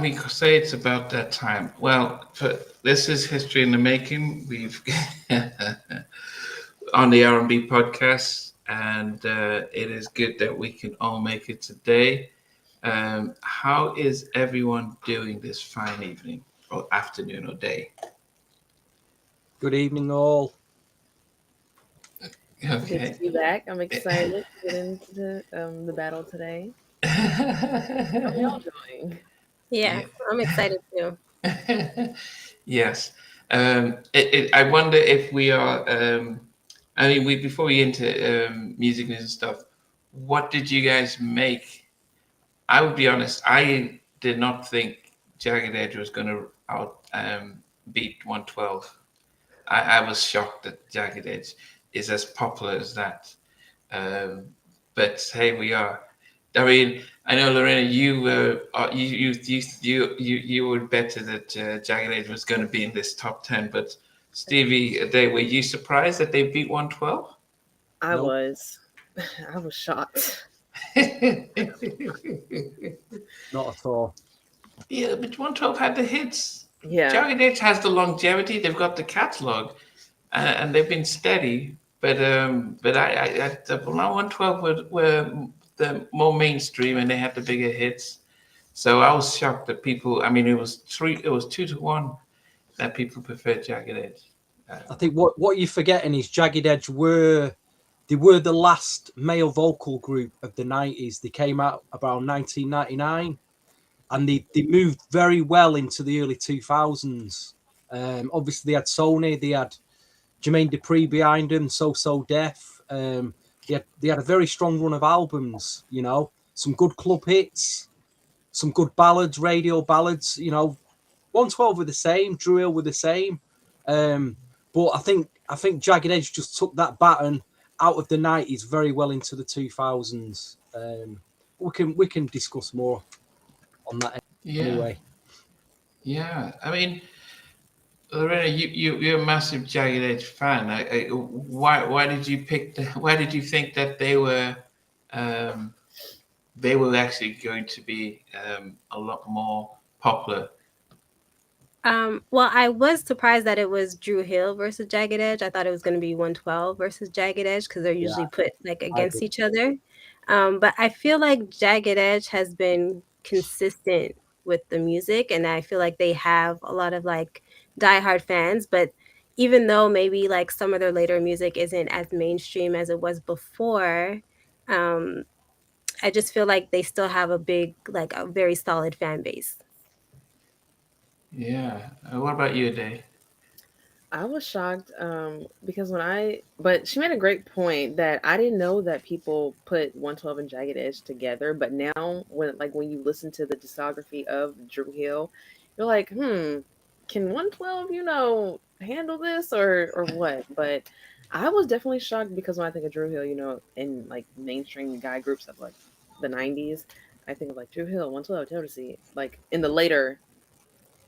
and we say it's about that time. Well, this is history in the making. We've on the R&B podcast, and it is good that we can all make it today. How is everyone doing this fine evening or afternoon or day? Good evening, all. Good to Okay. be back. I'm excited to get into the battle today. How y'all doing? Yeah, Yeah. I'm excited too. Yes. I wonder if we are. I mean, we before we into music news and stuff. What did you guys make? I would be honest. I did not think Jagged Edge was going to out beat 112. I was shocked that Jagged Edge is as popular as that. Um, but hey, we are. I mean, I know Lorena, you would better that Jagged Edge was going to be in this top 10. But Stevie, were you surprised that they beat 112? I Nope. was. I was shocked. Not at all. Yeah, but 112 had the hits. Yeah. Jagged Edge has the longevity. They've got the catalog, and they've been steady. But I the 112 were the more mainstream, and they had the bigger hits. So I was shocked that people. I mean, it was 2-1 that people preferred Jagged Edge. I think what you're forgetting is Jagged Edge were the last male vocal group of the 90s. They came out about 1999, and they moved very well into the early 2000s. Obviously, they had Sony, they had Jermaine Dupri behind them, So Def. They had a very strong run of albums, you know, some good club hits, some good ballads, radio ballads, you know. 112 were the same, Dru Hill were the same. But I think Jagged Edge just took that baton out of the 90s very well into the 2000s. We can discuss more on that anyway. Yeah. I mean, Lorena, you're a massive Jagged Edge fan. Why did you pick? Why did you think that they were actually going to be a lot more popular? Well, I was surprised that it was Dru Hill versus Jagged Edge. I thought it was going to be 112 versus Jagged Edge because they're usually put like against each other. But I feel like Jagged Edge has been consistent with the music, and I feel like they have a lot of like diehard fans. But even though maybe like some of their later music isn't as mainstream as it was before, um, I just feel like they still have a very solid fan base. Yeah. What about you, Day? I was shocked because but she made a great point that I didn't know that people put 112 and Jagged Edge together. But now, when you listen to the discography of Dru Hill, you're like, can 112, handle this or what? But I was definitely shocked because when I think of Dru Hill, in like mainstream guy groups of like the 90s, I think of like Dru Hill, 112, Jodeci, like in the later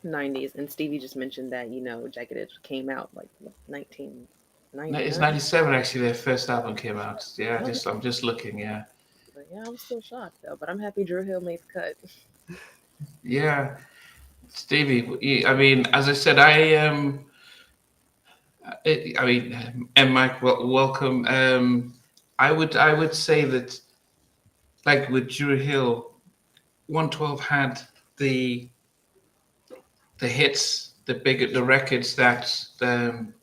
90s, and Stevie just mentioned that Jagged Edge came out like 1999. It's 97 actually. Their first album came out. Yeah, Okay. I'm just looking. Yeah. But yeah, I'm still shocked though. But I'm happy Dru Hill made the cut. Yeah. Stevie, I mean, as I said, I mean, and Mike, welcome. I would say that, like with Dru Hill, 112 had the hits, the records that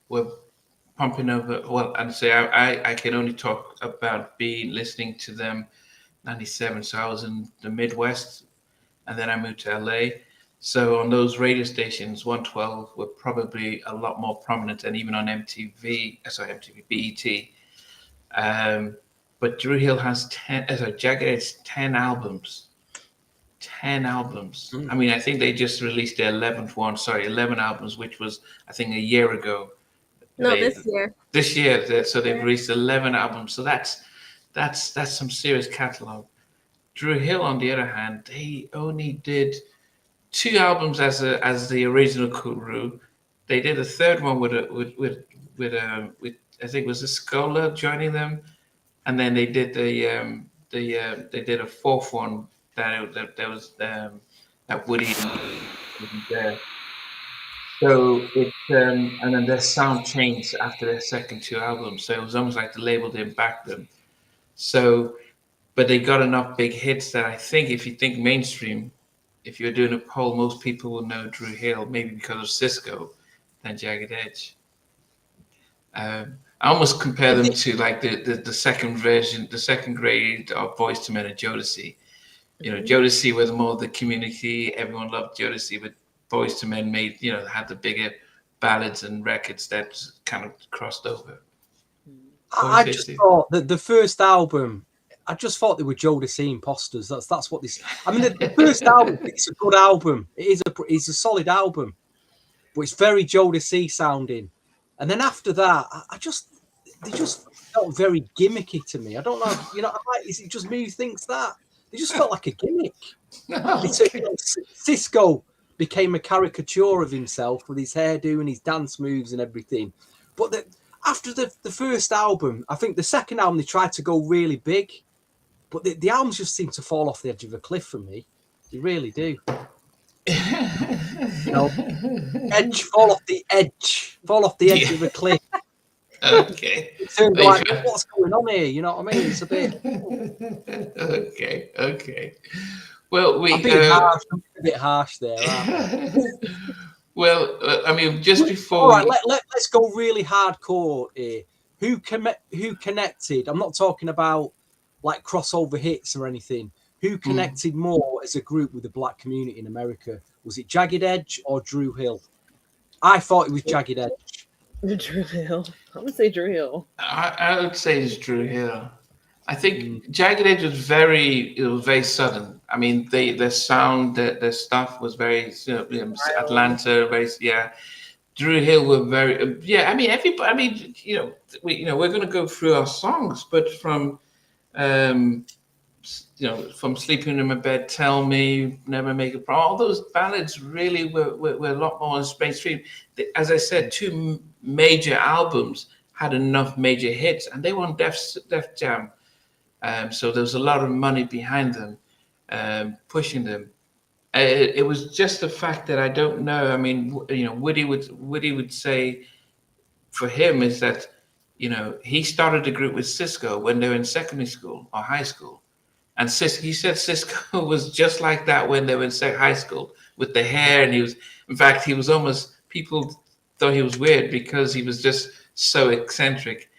were pumping over. Well, and say I can only talk about listening to them 97. So I was in the Midwest, and then I moved to LA. So on those radio stations, 112 were probably a lot more prominent, and even on MTV, BET. But Dru Hill has Jagged Edge 10 albums. 10 albums. I mean, I think they just released their 11th one. Sorry, 11 albums, which was I think a year ago. No, this year. This year, so they've released 11 albums. So that's some serious catalog. Dru Hill, on the other hand, they only did 2 albums as the original Kuru. They did a third one with I think it was a Scholar joining them, and then they did a fourth one that was that Woody wasn't there. So it and then their sound changed after their second two albums. So it was almost like the label didn't back them. So, but they got enough big hits that I think if you think mainstream, if you're doing a poll, most people will know Dru Hill, maybe because of Cisco, than Jagged Edge. I almost compare them to like the second version, the second grade of Boyz II Men and Jodeci. You know, Jodeci were the more the community, everyone loved Jodeci, but Boyz II Men made, had the bigger ballads and records that kind of crossed over. I just thought that the first album, I just thought they were Jodeci imposters. That's what this. I mean, the first album, it's a good album. It's a solid album, but it's very Jodeci sounding. And then after that, they just felt very gimmicky to me. I don't know, is it just me who thinks that? They just felt like a gimmick. Cisco became a caricature of himself with his hairdo and his dance moves and everything. But after the first album, I think the second album, they tried to go really big. But the albums just seem to fall off the edge of a cliff for me. They really do. Fall off the edge of a cliff. Okay. Like, what's going on here? You know what I mean? It's a bit. Okay. Well, I'm a bit harsh there. Well, I mean, just before. All right, let's go really hardcore here. Who connected? I'm not talking about like crossover hits or anything. Who connected more as a group with the black community in America? Was it Jagged Edge or Dru Hill? I thought it was Jagged Edge. Dru Hill. I would say Dru Hill. I would say it's Dru Hill. I think Jagged Edge was very southern. I mean, their sound, their stuff was very Atlanta, Dru Hill were very I mean, everybody. I mean, we're going to go through our songs, but from from Sleeping in My Bed, Tell Me, Never Make a Promise, all those ballads really were a lot more mainstream. As I said, two major albums had enough major hits, and they were on Def Jam. So there was a lot of money behind them, pushing them. It was just the fact that I don't know. I mean, Woody would say, for him is that, he started the group with Cisco when they were in secondary school or high school. And he said Cisco was just like that when they were in high school with the hair. And he was almost, people thought he was weird because he was just so eccentric.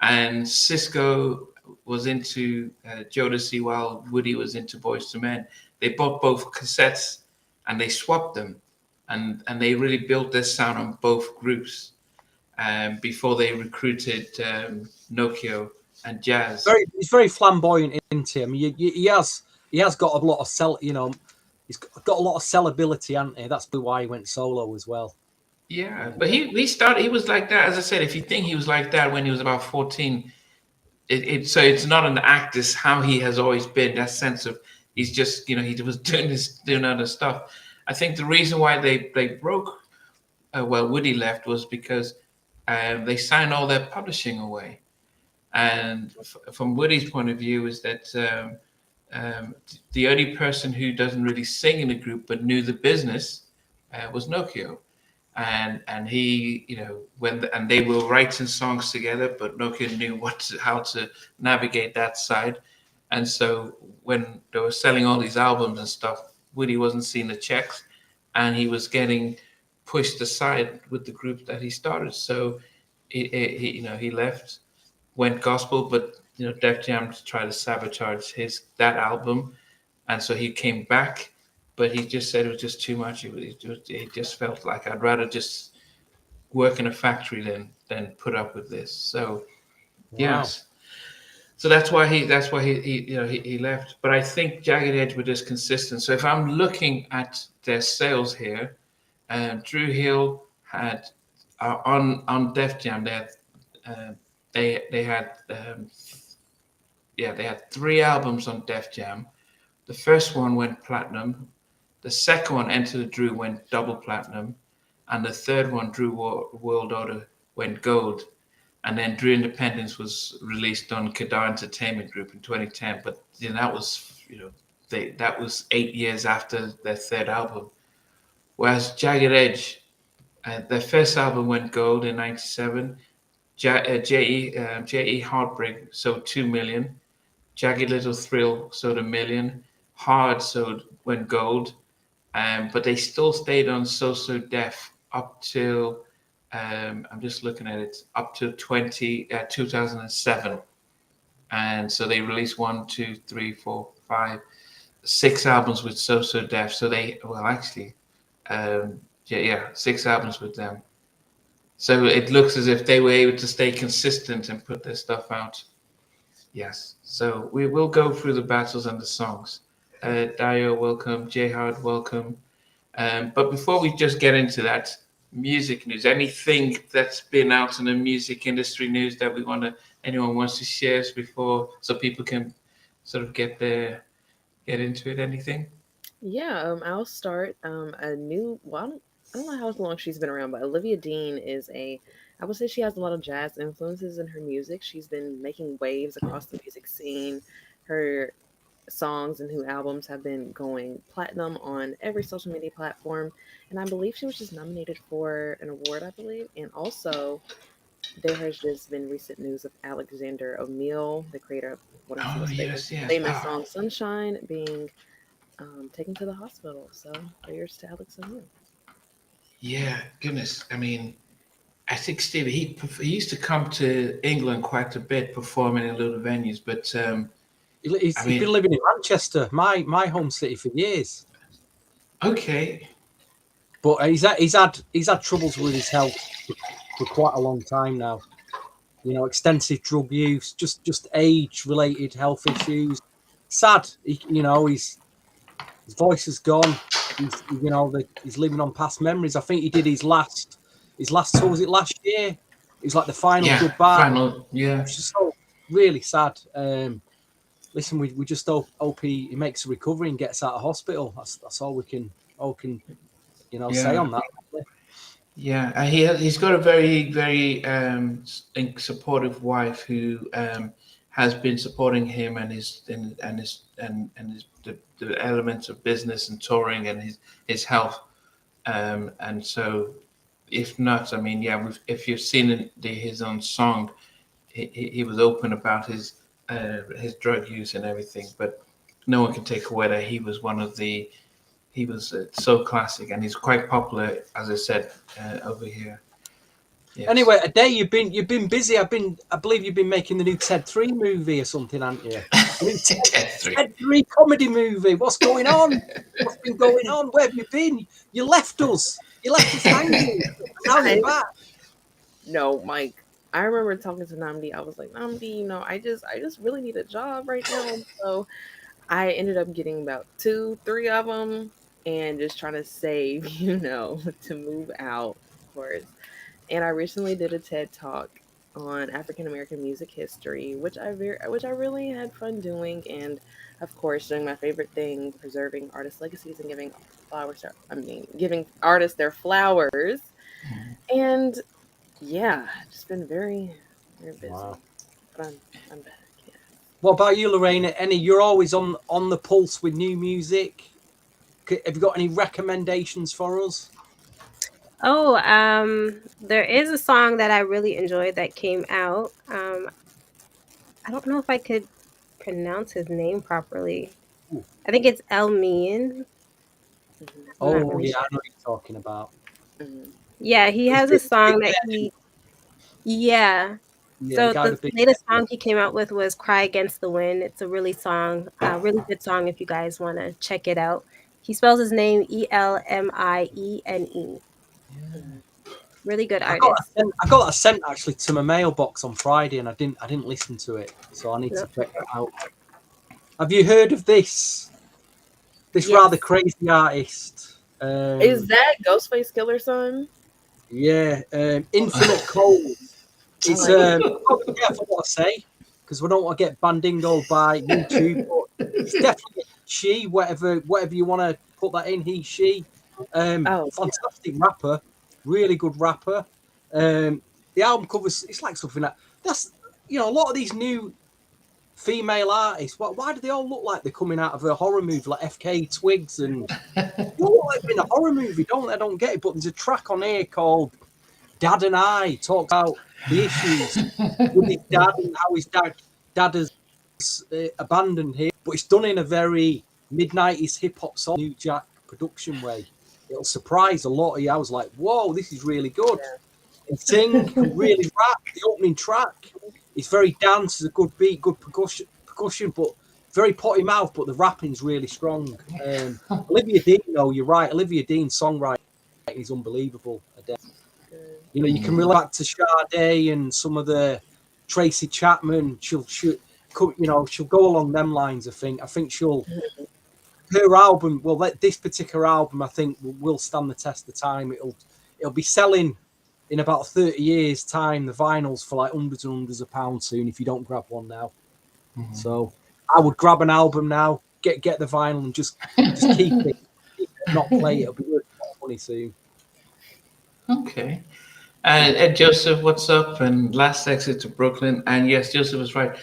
And Cisco was into Jodeci while Woody was into Boyz II Men. They bought both cassettes and they swapped them. And they really built their sound on both groups before they recruited Nokia and Jazz. He's very flamboyant, isn't he? I mean, he has got a lot of he's got a lot of sellability, hasn't he? That's why he went solo as well. Yeah, but he was like that. As I said, if you think he was like that when he was about 14, so it's not an act. It's how he has always been. That sense of he's just he was doing other stuff. I think the reason why they broke, Woody left, was because they signed all their publishing away. And from Woody's point of view, is that the only person who doesn't really sing in the group but knew the business was Nokia, and he, and they were writing songs together, but Nokia knew how to navigate that side, and so when they were selling all these albums and stuff, Woody wasn't seeing the checks, and he was getting pushed aside with the group that he started. So he left. Went gospel, but Def Jam tried to sabotage that album, and so he came back, but he just said it was just too much. He just felt like I'd rather just work in a factory than put up with this. So, yes, so that's why he left. But I think Jagged Edge were just consistent. So if I'm looking at their sales here, Dru Hill had on Def Jam they had 3 albums on Def Jam. The first one went platinum. The second one, Enter the Dru, went double platinum. And the third one, Dru World Order, went gold. And then Dru Independence was released on Kedar Entertainment Group in 2010. But that was, that was 8 years after their third album. Whereas Jagged Edge, their first album went gold in '97. J.E. Heartbreak sold 2 million. Jagged Little Thrill sold 1 million. Hard went gold. But they still stayed on So So Def up till I'm just looking at it, up to 2007. And so they released 1, 2, 3, 4, 5, 6 albums with So So Def. So they, well, actually, 6 albums with them. So it looks as if they were able to stay consistent and put their stuff out. Yes. So we will go through the battles and the songs. Dio, welcome. J-Hard, welcome. But before we just get into that, music news, anything that's been out in the music industry news that anyone wants to share before, so people can sort of get into it? Anything? Yeah, I'll start a new. Well, I don't know how long she's been around, but Olivia Dean I would say she has a lot of jazz influences in her music. She's been making waves across the music scene. Her songs and new albums have been going platinum on every social media platform, and I believe she was just nominated for an award, I believe. And also, there has just been recent news of Alexander O'Neal, the creator of one of the most famous song Sunshine, being taken to the hospital. So prayers to Alex O'Neal. Yeah, goodness. I mean, I think Stevie, he used to come to England quite a bit, performing in little venues, but he's been living in Manchester, my home city, for years. Okay, but he's had troubles with his health for quite a long time now. You know, extensive drug use, just age-related health issues. Sad, his voice is gone. He's living on past memories. I think he did his last tour. Was it last year? It was like the final goodbye. It's just so really sad. Listen, we just hope he makes a recovery and gets out of hospital. That's all we can say on that. Yeah, he's got a very, very supportive wife who has been supporting him and the elements of business and touring and his health. And so, if not, I mean, if you've seen his own song, he was open about his drug use and everything, but no one can take away that he was so classic, and he's quite popular, as I said, over here. Yes. Anyway, Ade, you've been busy. I believe you've been making the new Ted 3 movie or something, haven't you? Ted 3 comedy movie. What's going on? What's been going on? Where have you been? You left us. Hanging. Now you're back. No, Mike. I remember talking to Namdi. I was like, Namdi, I just really need a job right now. So I ended up getting about 2-3 of them and just trying to save, to move out, of course. And I recently did a TED Talk on African American music history, which I really had fun doing, and of course doing my favorite thing, preserving artists' legacies and giving artists their flowers. And yeah, just been very, very busy. Wow. But I'm back. Yeah. What about you, Lorraine? You're always on the pulse with new music. Have you got any recommendations for us? Oh, there is a song that I really enjoyed that came out. I don't know if I could pronounce his name properly. Ooh. I think it's El Mean. Oh, really yeah, I know what you're talking about. Yeah, he has a song that so the latest song he came out with was Cry Against the Wind. It's a really good song if you guys want to check it out. He spells his name Elmiene. Really good artist. I got that sent actually to my mailbox on Friday, and I didn't listen to it, so I need to check that out. Have you heard of this rather crazy artist? Is that Ghostface Killer's son? Yeah, Infinite Cold. It's be careful what I say, because we don't want to get bandingoed by YouTube. But it's definitely she, whatever you want to put that in, he, she. Fantastic rapper, really good rapper. The album covers, it's like something that's a lot of these new female artists. Why do they all look like they're coming out of a horror movie, like FK Twigs? And they look like they're in a horror movie, don't they? I don't get it. But there's a track on here called Dad and I, talks about the issues with his dad and how his dad has abandoned him. But it's done in a very mid-90s hip-hop song, New Jack production way. It'll surprise a lot of you. I was like, whoa, this is really good. And sing, can really rap. The opening track, it's very dance, it's a good beat, good percussion, but very potty mouth, but the rapping's really strong. Olivia Dean, though, you're right. Olivia Dean's songwriting is unbelievable. You know, you can relate back to Sade and some of the Tracy Chapman. She'll go along them lines. I think her album, well, this particular album, I think will stand the test of time. It'll be selling in about 30 years' time, the vinyls for like hundreds and hundreds of pounds soon if you don't grab one now. Mm-hmm. So I would grab an album now, get the vinyl and just keep it, not play it. It'll be worth money soon. Okay. And Joseph, what's up? And last exit to Brooklyn. And yes, Joseph was right.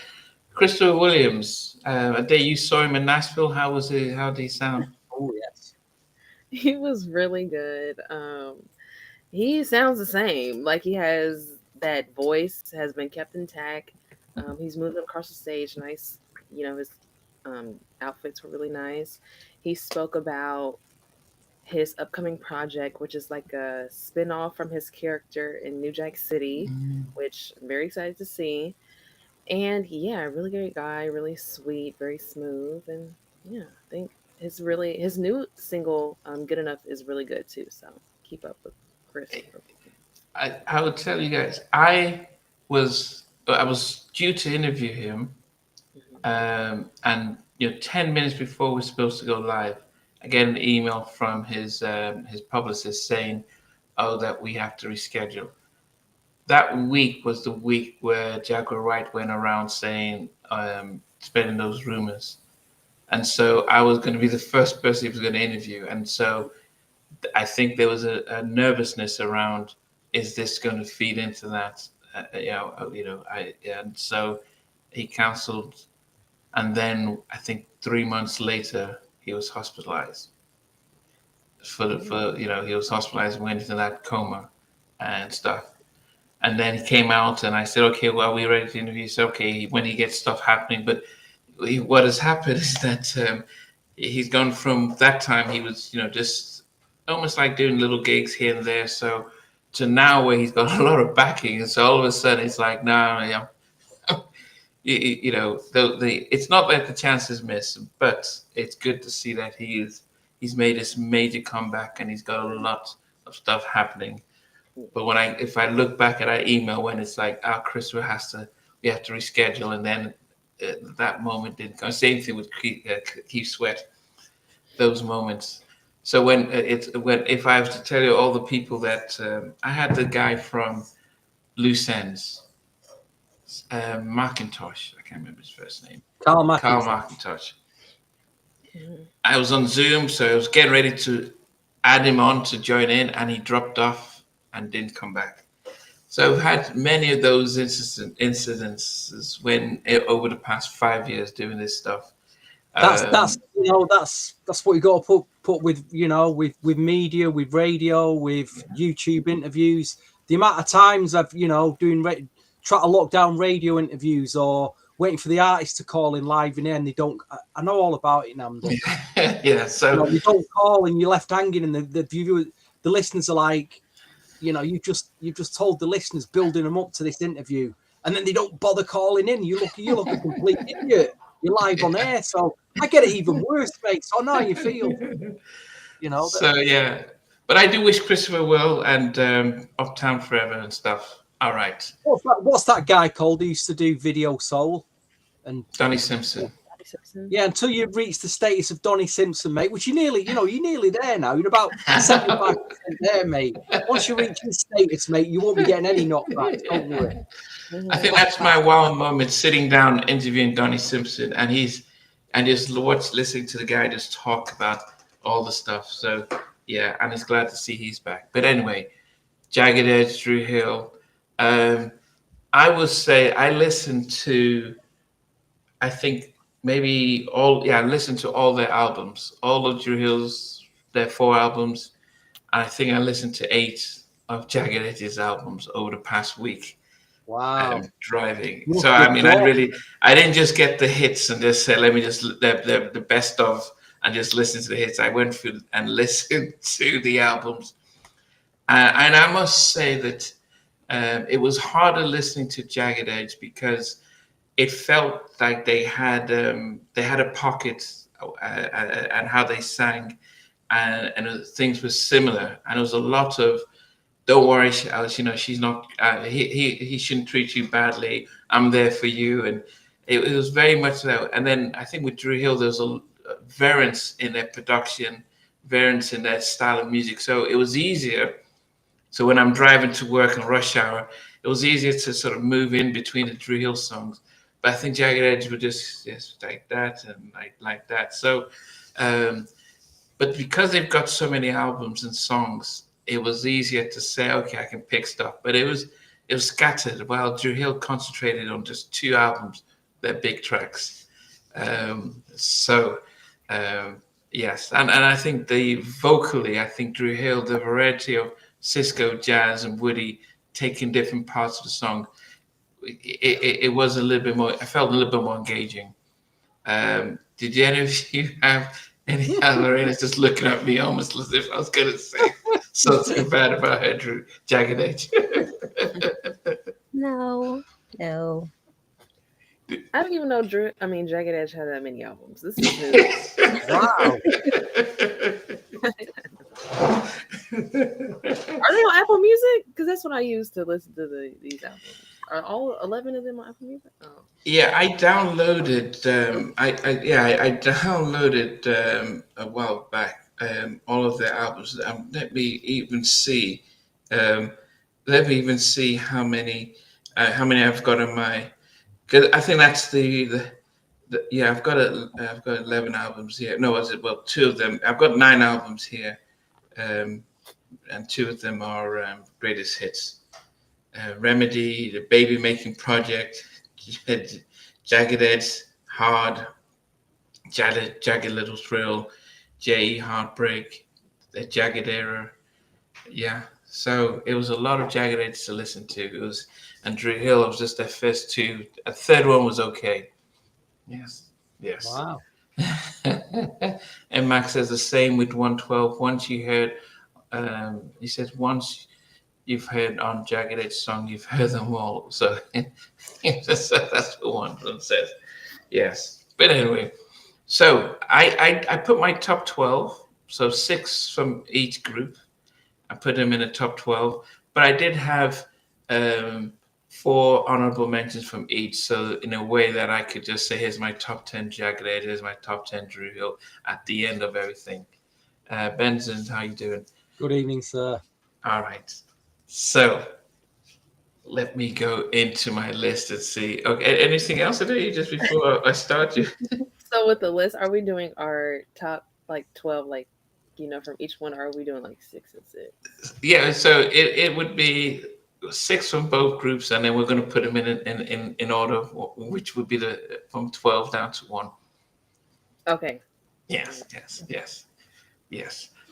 Christopher Williams, a day you saw him in Nashville. How was he? How did he sound? Oh, yes. He was really good. He sounds the same. Like he has that voice has been kept intact. He's moving across the stage. Nice. You know, his outfits were really nice. He spoke about his upcoming project, which is like a spin-off from his character in New Jack City, which I'm very excited to see. And yeah, really great guy, really sweet, very smooth. And yeah, I think his new single, Good Enough, is really good too. So keep up with Chris. I would tell you guys, I was due to interview him, and 10 minutes before we're supposed to go live, I get an email from his publicist saying, "Oh, that we have to reschedule." That week was the week where Jaguar Wright went around saying, spreading those rumors, and so I was going to be the first person he was going to interview, and so I think there was a nervousness around, is this going to feed into that? And so he cancelled, and then I think 3 months later he was hospitalized. He was hospitalized and went into that coma and stuff. And then he came out, and I said, "Okay, well, are we ready to interview?" He said, "Okay, when he gets stuff happening." But what has happened is that he's gone from that time he was, just almost like doing little gigs here and there, so to now where he's got a lot of backing, and so all of a sudden it's like, no, it's not that the chances miss, but it's good to see that he's made this major comeback and he's got a lot of stuff happening. But if I look back at our email when it's like, Chris, we have to reschedule, and then that moment didn't come. Same thing with Keith Sweat, those moments. So if I was to tell you all the people that I had, the guy from Loose Ends, McIntosh, I can't remember his first name. Carl McIntosh. I was on Zoom, so I was getting ready to add him on to join in, and he dropped off and didn't come back. So I've had many of those incidences when over the past 5 years doing this stuff. That's what you got to put with with media, with radio, with YouTube interviews. The amount of times I've try to lock down radio interviews or waiting for the artist to call in live in and they don't. I know all about it now. Yeah, so you don't call and you're left hanging, and the listeners are like, you've just told the listeners, building them up to this interview, and then they don't bother calling in. You look a complete idiot. You're live on air, so I get it even worse, mate. So I know how you feel. So yeah, but I do wish Christopher well and Uptown Forever and stuff. All right. What's that guy called who used to do Video Soul? And Donnie Simpson. Yeah, until you reach the status of Donnie Simpson, mate, which you're nearly there now. You're about 75% there, mate. Once you reach the status, mate, you won't be getting any knockbacks. Don't worry. I think that's my wow moment, sitting down interviewing Donnie Simpson, and just listening to the guy just talk about all the stuff. So yeah, and it's glad to see he's back. But anyway, Jagged Edge, Dru Hill. I will say I listened to I think maybe listen to all their albums, all of Dru Hill's, their 4 albums. I think I listened to 8 of Jagged Edge's albums over the past week. Wow. Driving. Must So be I mean, great. I didn't just get the hits and just say, let me just the best of and just listen to the hits. I went through and listened to the albums, and I must say that it was harder listening to Jagged Edge because it felt like they had a pocket and how they sang, and things were similar, and it was a lot of don't worry, Alice. She's not. He shouldn't treat you badly. I'm there for you, and it was very much that. And then I think with Dru Hill, there's a variance in their production, variance in their style of music. So it was easier. So when I'm driving to work in rush hour, it was easier to sort of move in between the Dru Hill songs. But I think Jagged Edge were just like that and like that. So, but because they've got so many albums and songs, it was easier to say, okay, I can pick stuff. But it was scattered. While Dru Hill concentrated on just 2 albums, their big tracks. Yes, and I think vocally, I think Dru Hill, the variety of Cisco, Jazz, and Woody taking different parts of the song, it was a little bit more. I felt a little bit more engaging. Did any of you have any other? It's just looking at me almost as if I was going to say something bad about her, Jagged Edge. No. I don't even know Jagged Edge had that many albums. This is new. Wow. Are they on Apple Music? Because that's what I use to listen to these albums. Are all 11 of them on Apple Music? Oh. Yeah, I downloaded. I downloaded a while back all of their albums. Let me even see. How many I've got on my. Because I think that's I've got 11 albums here. No, was it? Well, 2 of them. I've got 9 albums here, and 2 of them are greatest hits. Remedy, the Baby Making Project, Jagged Edge, Hard, Jagged Little Thrill, J.E. Heartbreak, the Jagged Era. Yeah, so it was a lot of Jagged Edge to listen to. And Dru Hill was just their first 2. A third one was okay. Yes. Wow. And Max says the same with 112. Once you heard, he says once you've heard on Jagged Edge song, you've heard them all. So that's what one says. Yes. But anyway, so I put my top 12, so 6 from each group. I put them in a top 12, but I did have 4 honorable mentions from each. So in a way that I could just say, here's my top 10 Jagged Edge, here's my top 10 Dru Hill at the end of everything. Benson, how you doing? Good evening, sir. All right. So let me go into my list and see. Okay, anything else today just before I start you? So with the list, are we doing our top 12, from each one, or are we doing 6 and 6? Yeah, so it would be 6 from both groups, and then we're going to put them in order, which would be from 12 down to 1. Okay. Yes.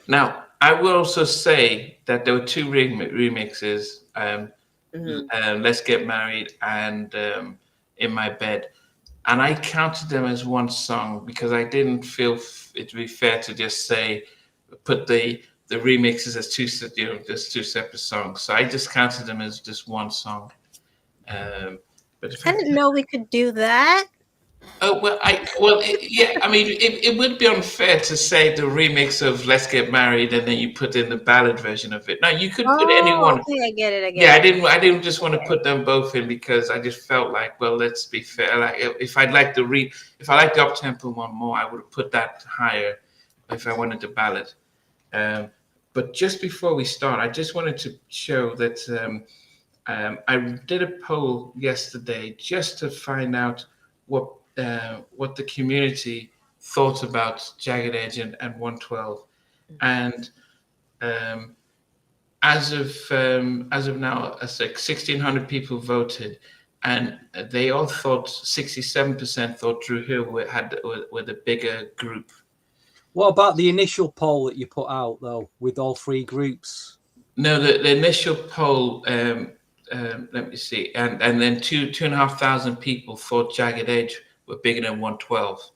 Now, I will also say that there were 2 remixes, Let's Get Married and In My Bed. And I counted them as one song because I didn't feel it to be fair to just say, put the remixes as 2 separate songs. So I just counted them as just one song. But I didn't know we could do that. Oh well, it would be unfair to say the remix of "Let's Get Married" and then you put in the ballad version of it. No, you could put anyone. Okay, I get it. I didn't just want to put them both in because I just felt like, well, let's be fair. Like if I like the up tempo one more, I would have put that higher if I wanted the ballad. But just before we start, I just wanted to show that I did a poll yesterday just to find out what the community thought about Jagged Edge and 112, and as of now, 1,600 people voted, and they all thought 67% thought Dru Hill were the bigger group. What about the initial poll that you put out though, with all three groups? No, the initial poll. Let me see, and then 2,500 people thought Jagged Edge were bigger than 112.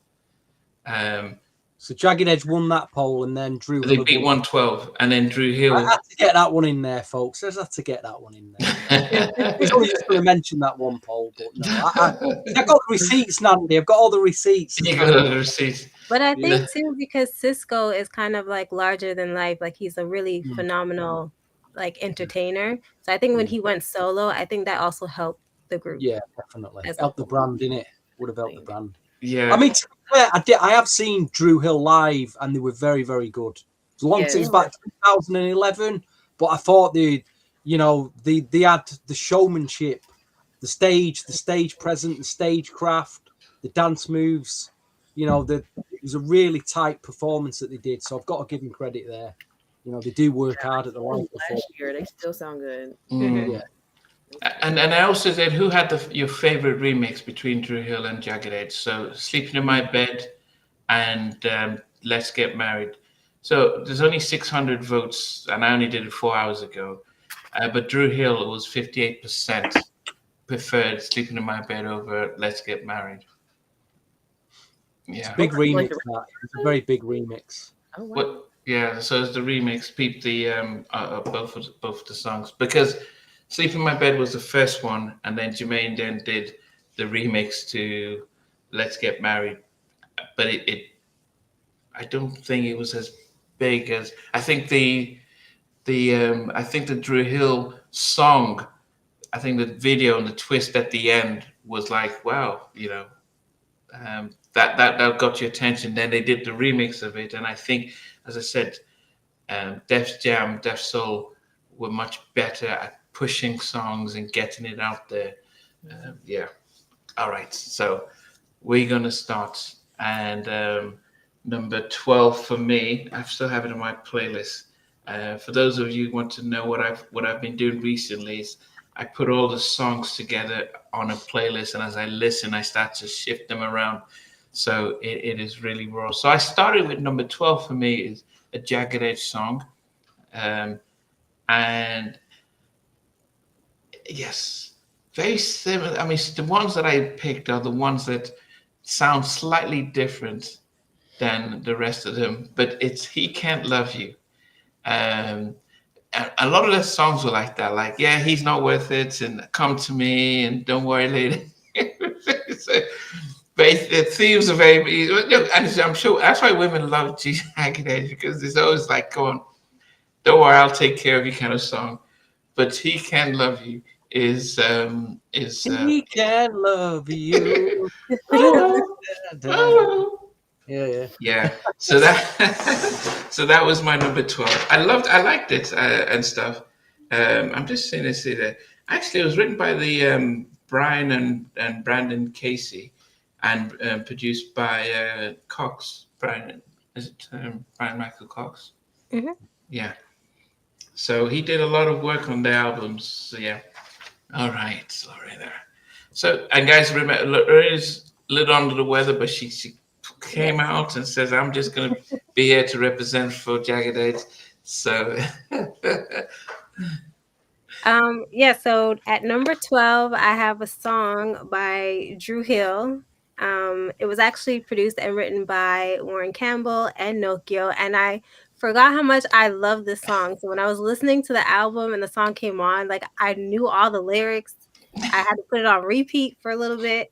So Jagged Edge won that poll, and then Dru They Hill beat 112, and then Dru Hill. I had to get that one in there, folks. I just had to get that one in there. I was only just going to mention that one poll, but no, I've got the receipts, Nandy. I've got all the receipts. You got all the receipts. But I think too, because Cisco is kind of like larger than life, like he's a really phenomenal like entertainer. So I think when he went solo, I think that also helped the group. Yeah, definitely. Helped the brand, didn't it? Would have helped the brand. Yeah. I mean, to be fair, I have seen Dru Hill live, and they were very, very good. It was back 2011, but I thought they had the showmanship, the stage presence, the stage craft, the dance moves. It was a really tight performance that they did. So I've got to give them credit there. They do work hard at the live last year. They still sound good. Yeah. And I also said, who had your favorite remix between Dru Hill and Jagged Edge? So Sleeping in My Bed and Let's Get Married. So there's only 600 votes, and I only did it 4 hours ago. But Dru Hill was 58% preferred Sleeping in My Bed over Let's Get Married. Yeah, it's a big remix. It's a very big remix. Oh, wow. So it's the remix. Peep the both of the songs, because Sleep in My Bed was the first one, and then Jermaine then did the remix to Let's Get Married. But I don't think it was as big as I think the Dru Hill song. I think the video and the twist at the end was like, wow, that got your attention. Then they did the remix of it, and I think, as I said, Def Jam, Def Soul were much better at pushing songs and getting it out there. All right, so we're gonna start, and number 12 for me, I still have it on my playlist. For those of you who want to know what I've been doing recently, is I put all the songs together on a playlist, and as I listen, I start to shift them around. So it is really raw. So I started with number 12 for me is a Jagged Edge song, and yes, very similar. I mean, the ones that I picked are the ones that sound slightly different than the rest of them, but it's He Can't Love You. And a lot of the songs were like that, like, yeah, he's not worth it, and Come to Me, and Don't Worry Lady. But the themes are very, and I'm sure that's why women love Jagged Edge, because it's always like, come on, don't worry, I'll take care of you kind of song. But He Can't Love You is He Can't Love You. Yeah. So that was my number 12. I liked it and stuff. I'm just saying to say that actually it was written by the Brian and Brandon Casey, and produced by Cox. Brian, is it Brian Michael Cox? Mm-hmm. Yeah. So he did a lot of work on the albums. So yeah. All right, sorry there. So, and guys, remember, Lorraine's a little under the weather, but she came out and says, I'm just going to be here to represent for Jagged Edge. So so at number 12, I have a song by Dru Hill. It was actually produced and written by Warren Campbell and Nokio, and I forgot how much I love this song. So when I was listening to the album and the song came on, like I knew all the lyrics. I had to put it on repeat for a little bit.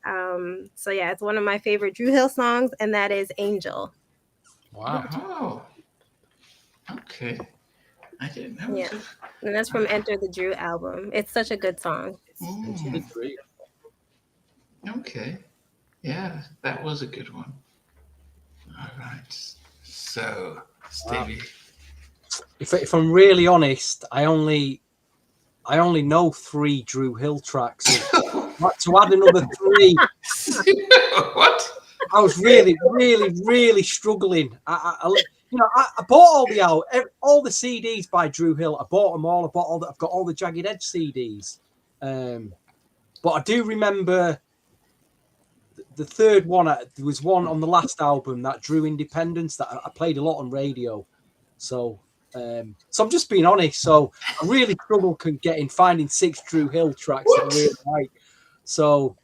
So yeah, it's one of my favorite Dru Hill songs, and that is Angel. Wow. Oh, okay. I didn't know. Yeah, and that's from Enter the Dru album. It's such a good song. It's great. Okay. Yeah, that was a good one. All right. So, Stevie. If I'm really honest, I only know 3 Dru Hill tracks. To add another 3. What? I was really struggling. I bought all the CDs by Dru Hill. I bought them all. I've got all the Jagged Edge CDs. But I do remember the third one. There was one on the last album, that Dru Independence, that I played a lot on radio. So I'm just being honest. So I really struggled finding 6 Dru Hill tracks that I really like. So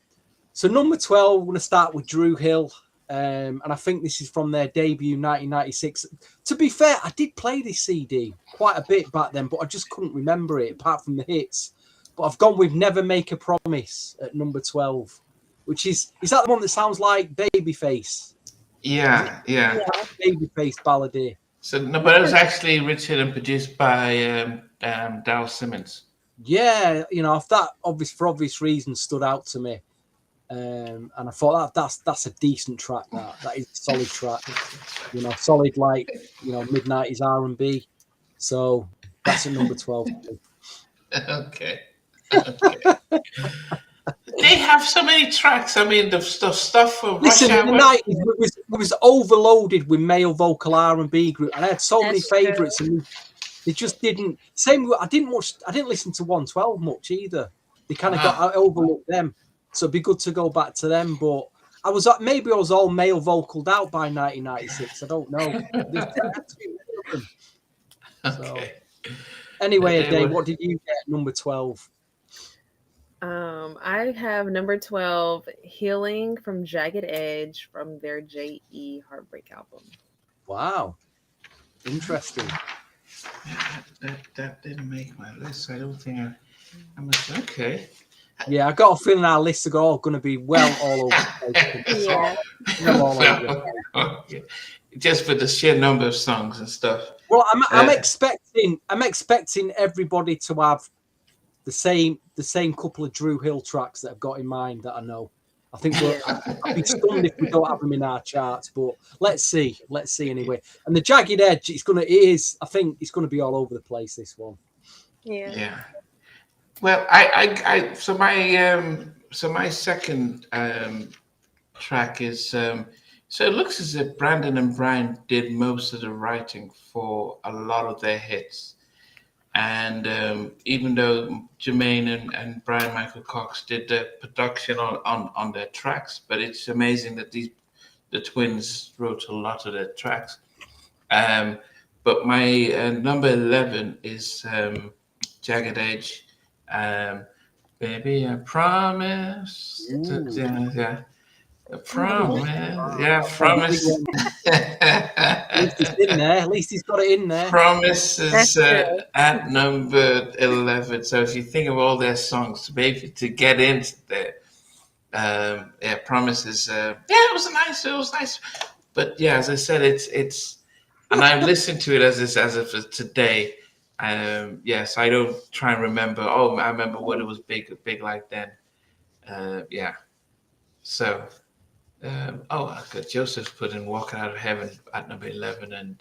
number 12, we're going to start with Dru Hill. And I think this is from their debut 1996. To be fair, I did play this CD quite a bit back then, but I just couldn't remember it apart from the hits. But I've gone with Never Make a Promise at number 12, which is that the one that sounds like Babyface? Yeah. Babyface ballad. So, no, but it was actually written and produced by Dal Simmons. Yeah, that for obvious reasons stood out to me. And I thought that's a decent track. That is a solid track, solid mid-90s R&B. So that's at number 12. Okay. They have so many tracks. I mean, the stuff for Listen, Rush in the Hour. 90s was overloaded with male vocal R&B group, and I had so many favourites, and they just didn't. I didn't listen to 112 much either. They kind of I overlooked them. So it'd be good to go back to them, but I was all male vocaled out by 1996. I don't know. Okay. So, anyway, Dave, what did you get? Number 12. I have number 12, "Healing" from Jagged Edge from their J.E. Heartbreak album. Wow, interesting. That didn't make my list. I don't think I'm okay. Yeah, I got a feeling our lists are all going to be all over the place. Yeah. Just for the sheer number of songs and stuff. Well, I'm expecting everybody to have the same couple of Dru Hill tracks that I've got in mind that I know. I think I'd be stunned if we don't have them in our charts, but let's see anyway. And the Jagged Edge, I think it's going to be all over the place, this one. Yeah. Well, so my second track is so it looks as if Brandon and Brian did most of the writing for a lot of their hits, and even though Jermaine and Brian Michael Cox did the production on their tracks, but it's amazing that the twins wrote a lot of their tracks. But my number 11 is Jagged Edge. Baby, I promise. I promise. At least he's got it in there. Promise is at number 11. So if you think of all their songs, maybe to get into there, Promise is it was nice. But yeah, as I said, it's and I've listened to it as of today. Yes, I don't try and remember. Oh, I remember what it was big like then. So, I got Joseph's put in "Walking Out of Heaven" at number 11, and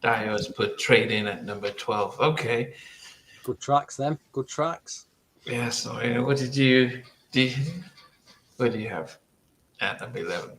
Dio's put "Trade In" at number 12. Okay, good tracks, them. Good tracks. Yeah. So, what did you What do you have at number 11?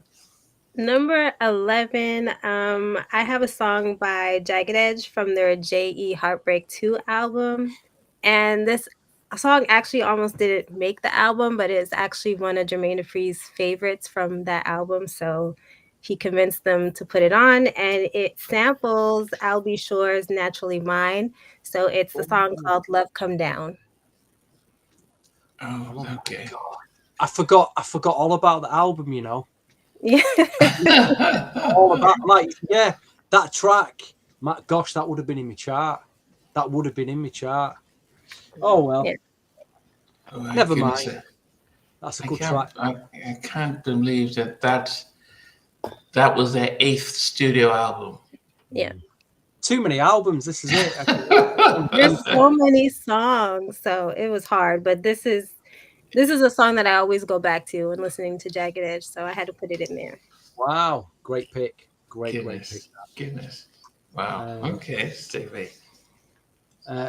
Number 11, I have a song by Jagged Edge from their J.E. Heartbreak 2 album. And this song actually almost didn't make the album, but it's actually one of Jermaine Dupri's favorites from that album. So he convinced them to put it on, and it samples Al B. Sure's Naturally Mine. So it's the song called Love Come Down. Oh, okay. I forgot all about the album, Yeah. all about that track. Gosh, that would have been in my chart. Oh well. Yeah. Never mind. That's a good track. I can't believe that was their 8th studio album. Yeah. Too many albums. This is it. There's so many songs, so it was hard. But this is a song that I always go back to when listening to Jagged Edge, so I had to put it in there. Wow, great pick. Great pick. Goodness. Wow. Okay, Stevie.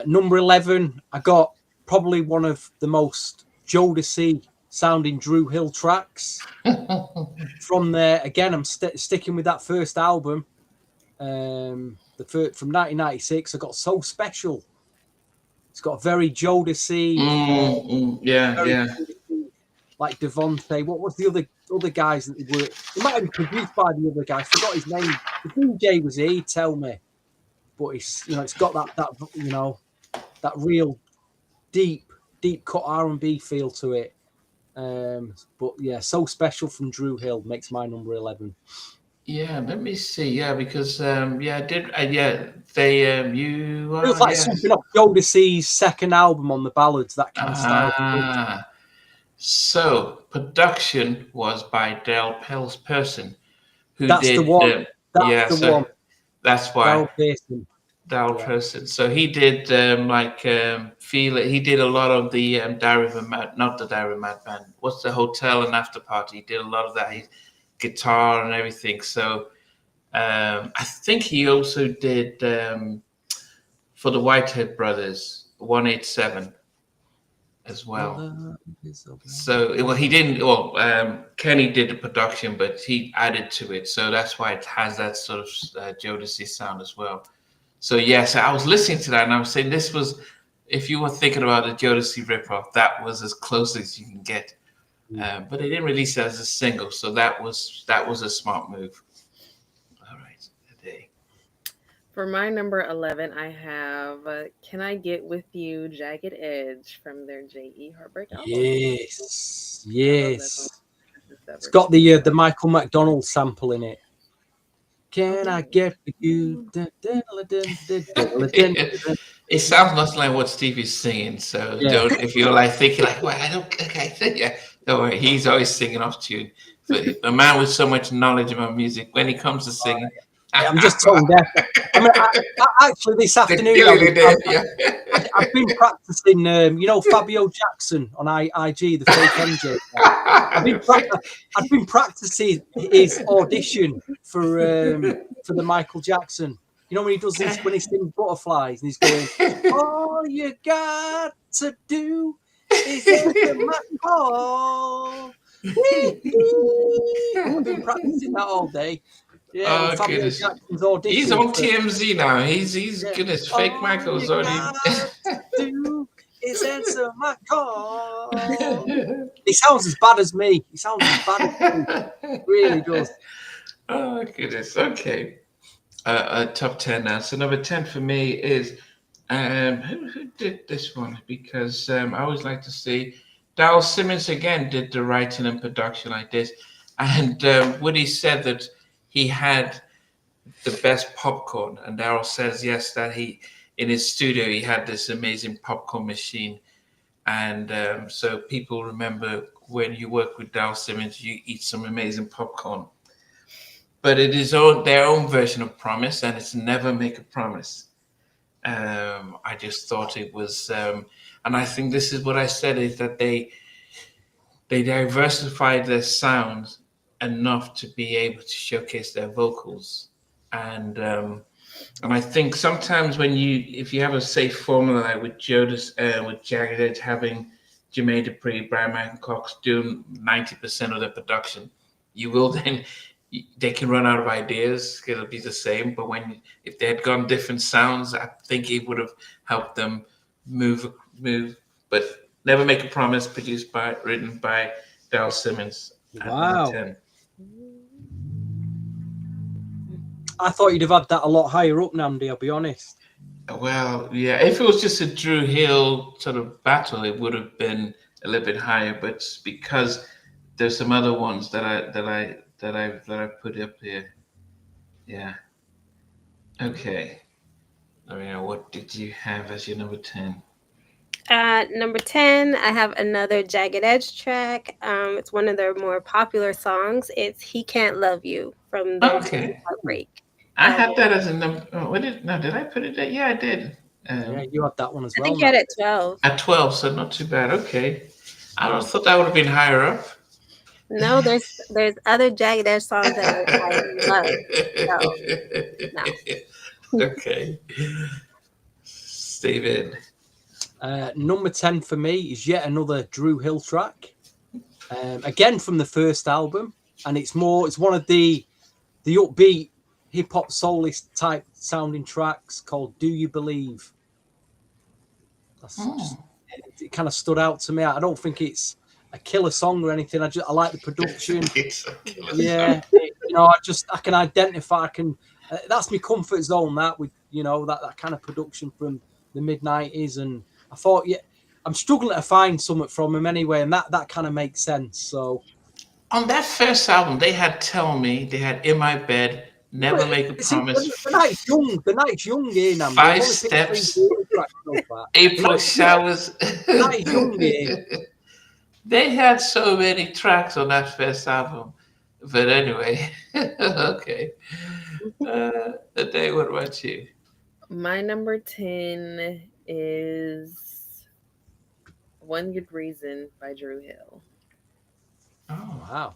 Number 11, I got probably one of the most Jodeci sounding Dru Hill tracks. From there, again, I'm sticking with that first album. From 1996, I got So Special. It's got a very Jodeci, yeah. like Devontae. What was the other guys that they were? It might have been produced by the other guy. I forgot his name. The DJ was here. He'd tell me, but it's got that that real deep cut R&B feel to it. But yeah, So Special from Dru Hill makes my number 11. Yeah, let me see. Yeah, because they you It was like something off Jodeci's second album on the ballads, that kind of style. So production was by Del Person, who That's did the one. That's the one. That's why Del Person. So he did Feel It. He did a lot of the Diary of a Madman. What's the Hotel and After Party? He did a lot of that. Guitar and everything. So I think he also did for the Whitehead Brothers 187 as well. So he didn't. Well, Kenny did the production, but he added to it. So that's why it has that sort of Jodeci sound as well. So yes, I was listening to that and I was saying this was, if you were thinking about the Jodeci ripoff, that was as close as you can get. But they didn't release it as a single, so that was a smart move. All right, today. For my number 11, I have "Can I Get With You," Jagged Edge from their J.E. Heartbreak album. Yes. It's got the Michael McDonald sample in it. Can I get with you? It sounds much like what Steve is singing. So if you're like thinking like, well, I don't, okay, yeah, don't worry. He's always singing off tune. But a man with so much knowledge about music, when he comes to singing, I'm just tone deaf. I mean, actually, this afternoon I've been practicing. Fabio Jackson on IG, the fake MJ. I've been practicing his audition for the Michael Jackson. You know when he does this, when he sings Butterflies and he's going, all you got to do is answer my call. I've been practicing that all day. Yeah, Fabio Jackson's audition. He's on TMZ now. He's goodness, fake Michael's already. Is answer my call. He sounds as bad as me. He really does. Oh goodness. Okay. Top 10 now. So number 10 for me is who did this one? Because I always like to see Darryl Simmons again did the writing and production like this, and Woody said that he had the best popcorn, and Darryl says yes that he in his studio he had this amazing popcorn machine, and so people remember when you work with Darryl Simmons, you eat some amazing popcorn. But it is their own version of Promise, and it's Never Make a Promise. I just thought it was, and I think this is what I said, is that they diversified their sounds enough to be able to showcase their vocals. And I think sometimes if you have a safe formula like with with Jagged Edge having Jermaine Dupri, Brian Michael Cox doing 90% of the production, you will then. They can run out of ideas. It'll be the same. But if they had gone different sounds, I think it would have helped them move. But Never Make a Promise, written by Darryl Simmons. Wow. 10. I thought you'd have had that a lot higher up, Namdi, I'll be honest. Well, yeah. If it was just a Dru Hill sort of battle, it would have been a little bit higher. But because there's some other ones that I put up here. Yeah. Okay. What did you have as your number 10? Number 10, I have another Jagged Edge track. It's one of their more popular songs. It's He Can't Love You from the Heartbreak. I had that as a number. Oh, did I put it there? Yeah, I did. Yeah, you had that one as well. I think you had it at 12. At 12, so not too bad. Okay. I thought that would have been higher up. No, there's other Jagged Edge songs that I love. So, no. Okay. Steven. Number 10 for me is yet another Dru Hill track. Again from the first album, and it's one of the upbeat hip hop soulist type sounding tracks called Do You Believe? it kind of stood out to me. I don't think it's a killer song or anything. I like the production. It's a killer Yeah, I can identify. That's my comfort zone. That with that kind of production from the mid-90s, and I thought, I'm struggling to find something from him anyway, and that kind of makes sense. So on that first album, they had "Tell Me," they had "In My Bed," "Never Make a Promise." The night's young here now. 5 Steps, April Showers. The night's young here. They had so many tracks on that first album. But anyway, okay. Day, what about you? My number 10 is "One Good Reason" by Dru Hill. Oh, wow.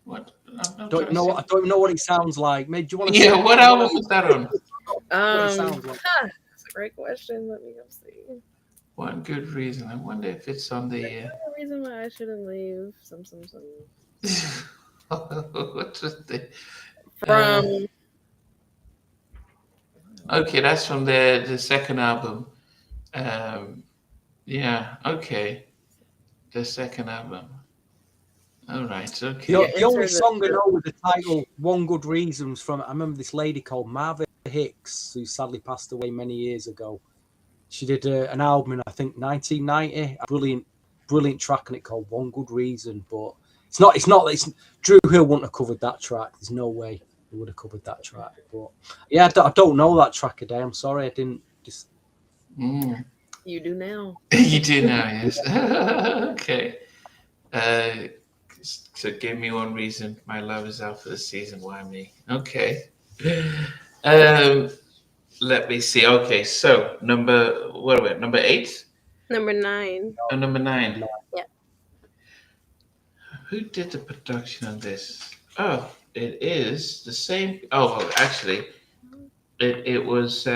What? I don't know what it sounds like. Maybe, do you want to? Yeah, what album was that on? That's a great question. Let me go see. One Good Reason. I wonder if it's on the. Reason why I shouldn't leave. Some. What's the? From. Okay, that's from the second album. Yeah. Okay. The second album. All right. Okay. The only song I know with the title "One Good Reason's" from, I remember this lady called Marva Hicks, who sadly passed away many years ago. She did an album in, I think, 1990, a brilliant track on it called "One Good Reason." But it's not. Dru Hill wouldn't have covered that track. There's no way he would have covered that track. But yeah, I don't know that track a day. I'm sorry, I didn't. Just. You do now. You do now, yes. Okay. So give me one reason my love is out for the season. Why me? Okay. Let me see. Okay, so number 8? Number 9. Oh, number 9. Yeah. Who did the production on this? Oh, it is the same. Oh, well, actually, it was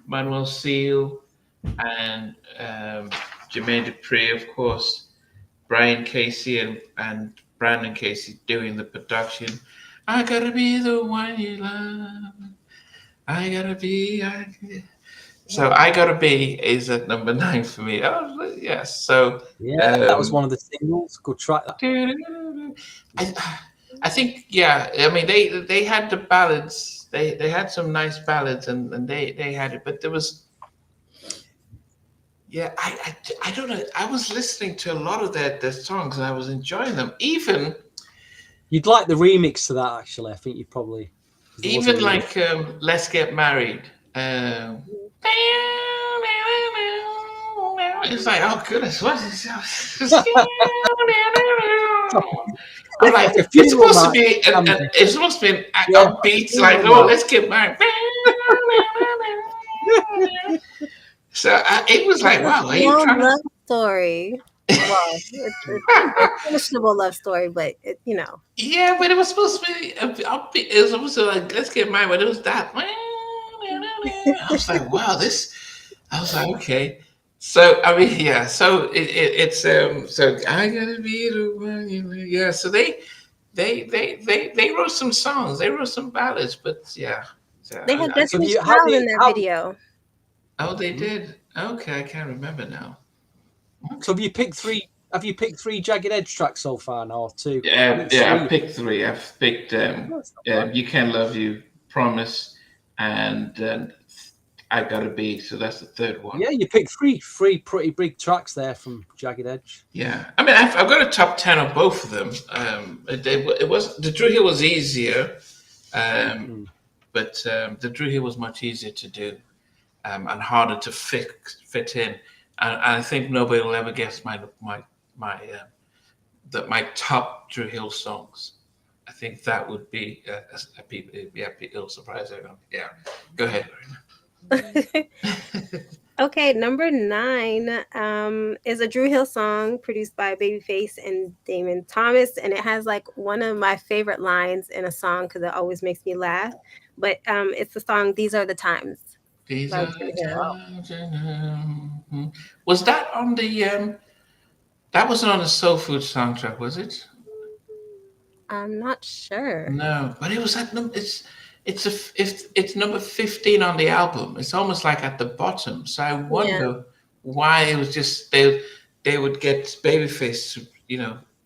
Manuel Seal and Jermaine Dupri, of course, Brian Casey and Brandon Casey doing the production. I gotta be the one you love. I gotta be. So I gotta be is at number 9 for me. Oh yes. So yeah, that was one of the singles. Good track. I think I mean they had the ballads. They had some nice ballads and they had it, but there was. Yeah, I don't know. I was listening to a lot of their songs and I was enjoying them. Even you'd like the remix to that, actually. I think you probably even like "Let's Get Married." It's like, oh goodness, what is this? I'm like, it's supposed to be an upbeat, like, oh, let's get married. So it was like, wow, are you trying love story? Well, it's a finishable love story, but Yeah, but it was supposed to be upbeat. It was supposed to like, let's get married, but it was that. I was like, wow, this. I was like, okay. So I mean, yeah. So it's so I gotta be the one. Yeah. So they wrote some songs. They wrote some ballads, but yeah. So, they had Destiny's Child in that video. Oh, they did. Okay, I can't remember now. Okay. So have you picked 3 Jagged Edge tracks so far now, or 2? Yeah, I picked 3. I've picked "You Can't Love You," "Promise," and "I Gotta Be." So that's the third one. Yeah, you picked 3 pretty big tracks there from Jagged Edge. Yeah, I mean, I've got a top 10 of both of them. It was the Dru Hill was easier, but the Dru Hill was much easier to do and harder to fit in. And I think nobody will ever guess my top Dru Hill songs. I think that would be it'll surprise everyone. Yeah, go ahead, Lorena. Okay, number 9 is a Dru Hill song produced by Babyface and Damon Thomas, and it has like one of my favorite lines in a song because it always makes me laugh. But it's the song "These Are the Times." These are the times. Was that on the? That wasn't on the Soul Food soundtrack, was it? I'm not sure. No, but it was at number. It's number 15 on the album. It's almost like at the bottom. So I wonder why it was just they would get Babyface to,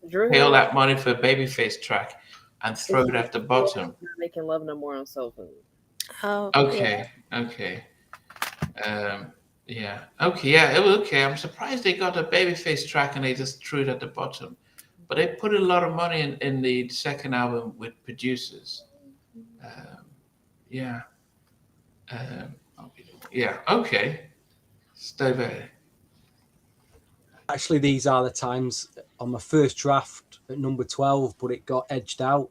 Dru pay all Hill that money for a Babyface track and throw it at the bottom. not making love no more on Soul Food. Oh, Okay, okay. Yeah. Okay, yeah, it was okay. I'm surprised they got a Babyface track and they just threw it at the bottom. But they put a lot of money in the second album with producers. Yeah. Um, yeah, okay. Stay there. Actually, these are the times on my first draft at number 12, but it got edged out.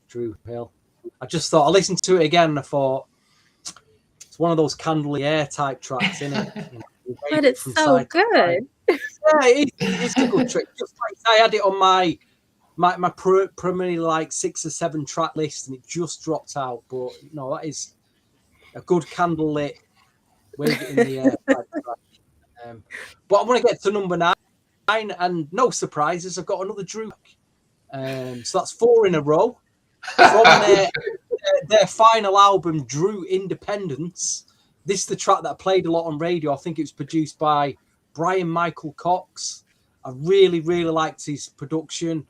Dru Hill. I just thought I listened to it again and I thought it's one of those Candle in the Air type tracks, isn't it? but it's so good. Yeah, it's a good track. Just like I had it on my primarily like 6 or 7 track list and it just dropped out. But that is a good candlelit wave it in the air type track. But I'm going to get to number 9, and no surprises, I've got another Dru. So that's 4 in a row from their final album, Dru Independence. This is the track that I played a lot on radio. I think it was produced by Brian Michael Cox. I really, really liked his production.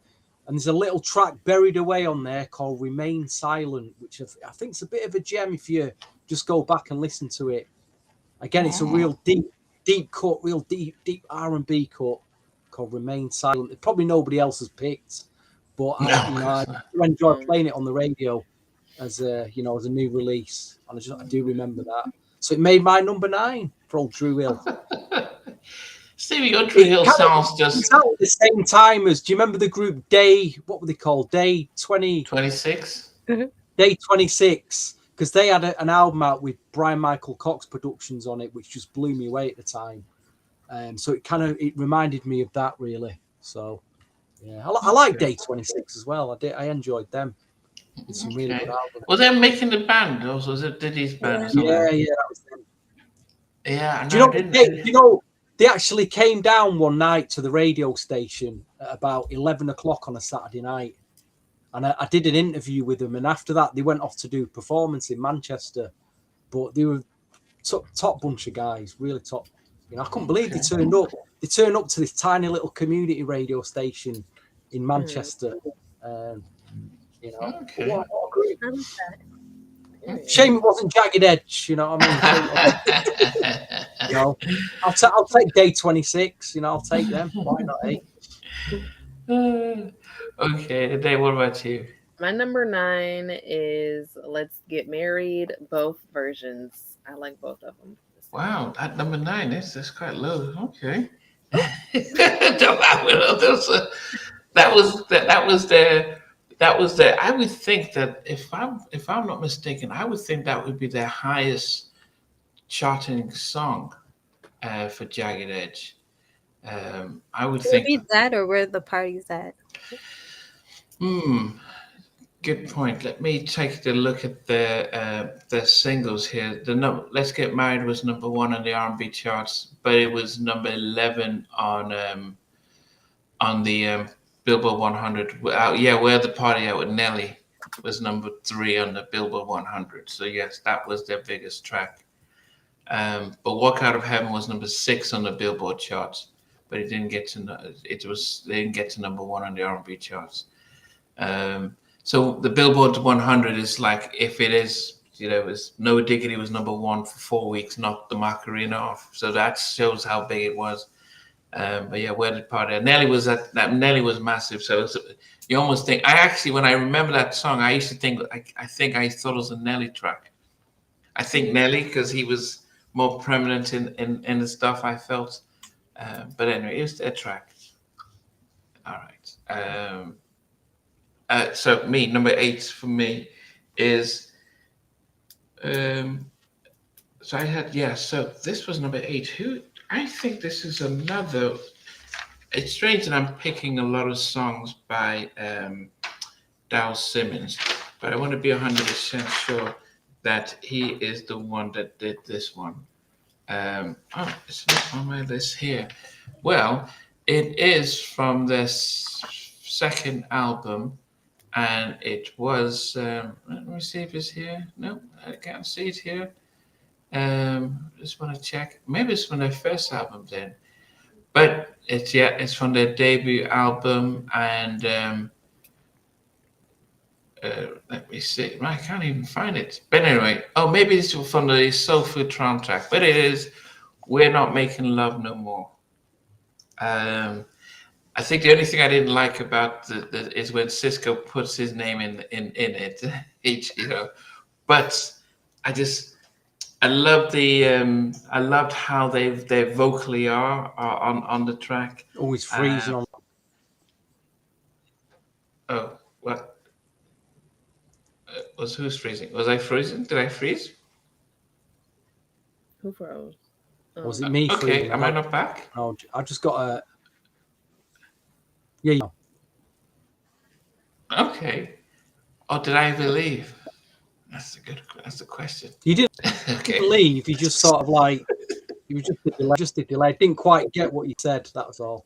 And there's a little track buried away on there called Remain Silent, which I think is a bit of a gem if you just go back and listen to it. Again, it's a real deep cut, real deep R&B cut called Remain Silent. Probably nobody else has picked, but I enjoy playing it on the radio as a new release, and I do remember that. So it made my number 9 for old Dru Hill. Stevie, your Dru Hill sounds just... It's out at the same time as... Do you remember the group Day... What were they called? Day 26? Day 26. Because they had an album out with Brian Michael Cox productions on it, which just blew me away at the time. So it reminded me of that, really. So, yeah. I like Day 26 as well. I enjoyed them. It's some really good albums. Was they making the band? Or was it Diddy's band? Yeah, that was them. Yeah. Do you know, they actually came down one night to the radio station at about 11 o'clock on a Saturday night. And I did an interview with them. And after that, they went off to do a performance in Manchester. But they were top bunch of guys, really top. I couldn't believe they turned up. They turned up to this tiny little community radio station in Manchester. What a great... Shame it wasn't Jagged Edge, you know what I mean? I'll take Day 26, I'll take them. Why not, eh? Okay, Dave, what about you? My number 9 is Let's Get Married, both versions. I like both of them. Wow, at number 9, that's quite low. Okay. That was their. I would think that if I'm not mistaken, I would think that would be their highest charting song for Jagged Edge. I would think. Maybe that, or where the party's at. Good point. Let me take a look at their singles here. Let's Get Married was number 1 on the R&B charts, but it was number 11 on the Billboard 100. Where the Party At with Nelly was number 3 on the Billboard 100. So yes, that was their biggest track. But Walk Out of Heaven was number 6 on the Billboard charts, but it didn't get to. They didn't get to number 1 on the R&B charts. So the Billboard 100 is like, if it is, it was No Diggity was number 1 for 4 weeks, knocked the Macarena off. So that shows how big it was. But yeah, Where Did Party At? Nelly was Nelly was massive. So you almost think, when I remember that song, I used to think, I thought it was a Nelly track. I think Nelly, because he was more prominent in the stuff I felt. But anyway, it was a track. All right. So number 8 for me is, so this was number 8. I think this is another, it's strange that I'm picking a lot of songs by Dal Simmons, but I want to be 100% sure that he is the one that did this one. It's not on my list here. Well, it is from this second album, and it was, let me see if it's here. No, I can't see it here. Just want to check. Maybe it's from their first album then, but it's from their debut album. And let me see. I can't even find it. But anyway, maybe it's from the Soul Food soundtrack. But it is "We're Not Making Love No More." I think the only thing I didn't like about is when Cisco puts his name in it, But I loved how they vocally are on the track. Always freezing on. Oh, what? Who's freezing? Was I freezing? Did I freeze? Who froze? Was it me? Okay, freezing? am I not back? No, I just got a. Yeah. Okay. Or did I ever leave? That's the question. You didn't Okay. leave. You just sort of like. You were just a delay. Didn't quite get what you said. That was all.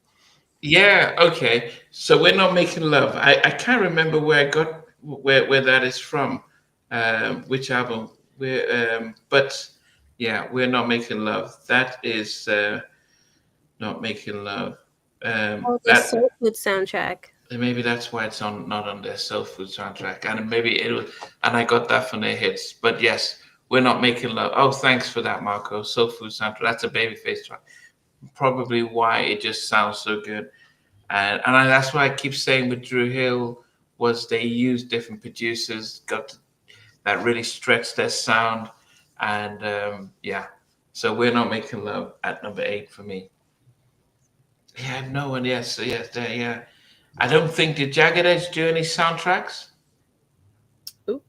Yeah. Okay. So "We're Not Making Love." I can't remember where I got where that is from. Which album? But yeah, "We're Not Making Love." That is "Not Making Love." The Soul Food soundtrack. Maybe that's why it's not on their Soul Food soundtrack, and maybe it was. And I got that from their hits. But yes, "We're Not Making Love." Oh, thanks for that, Marco. Soul Food soundtrack. That's a Babyface track. Probably why it just sounds so good, and that's why I keep saying with Dru Hill was they used different producers, that really stretched their sound, and so "We're Not Making Love" at number 8 for me. Yeah, no one. Yes, yeah. I don't think did Jagged Edge do any soundtracks. Ooh.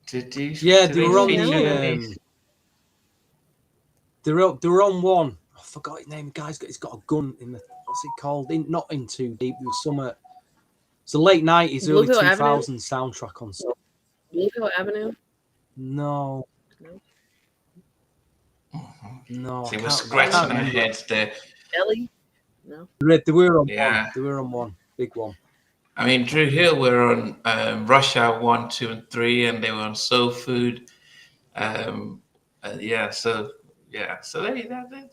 Did you? Yeah, did they were on feature the. any? They were on one. I forgot his name. The guy's got a gun in the. What's it called? Not in Too Deep. It was some. It's a late 90s, early 2000s soundtrack on. Blue Hill Avenue. No. No. See, we're scratching our heads there. Ellie. No. They were on Yeah. one. They were on one. Big one. I mean, Dru Hill were on Rush Hour 1, 2, and 3, and they were on Soul Food. So they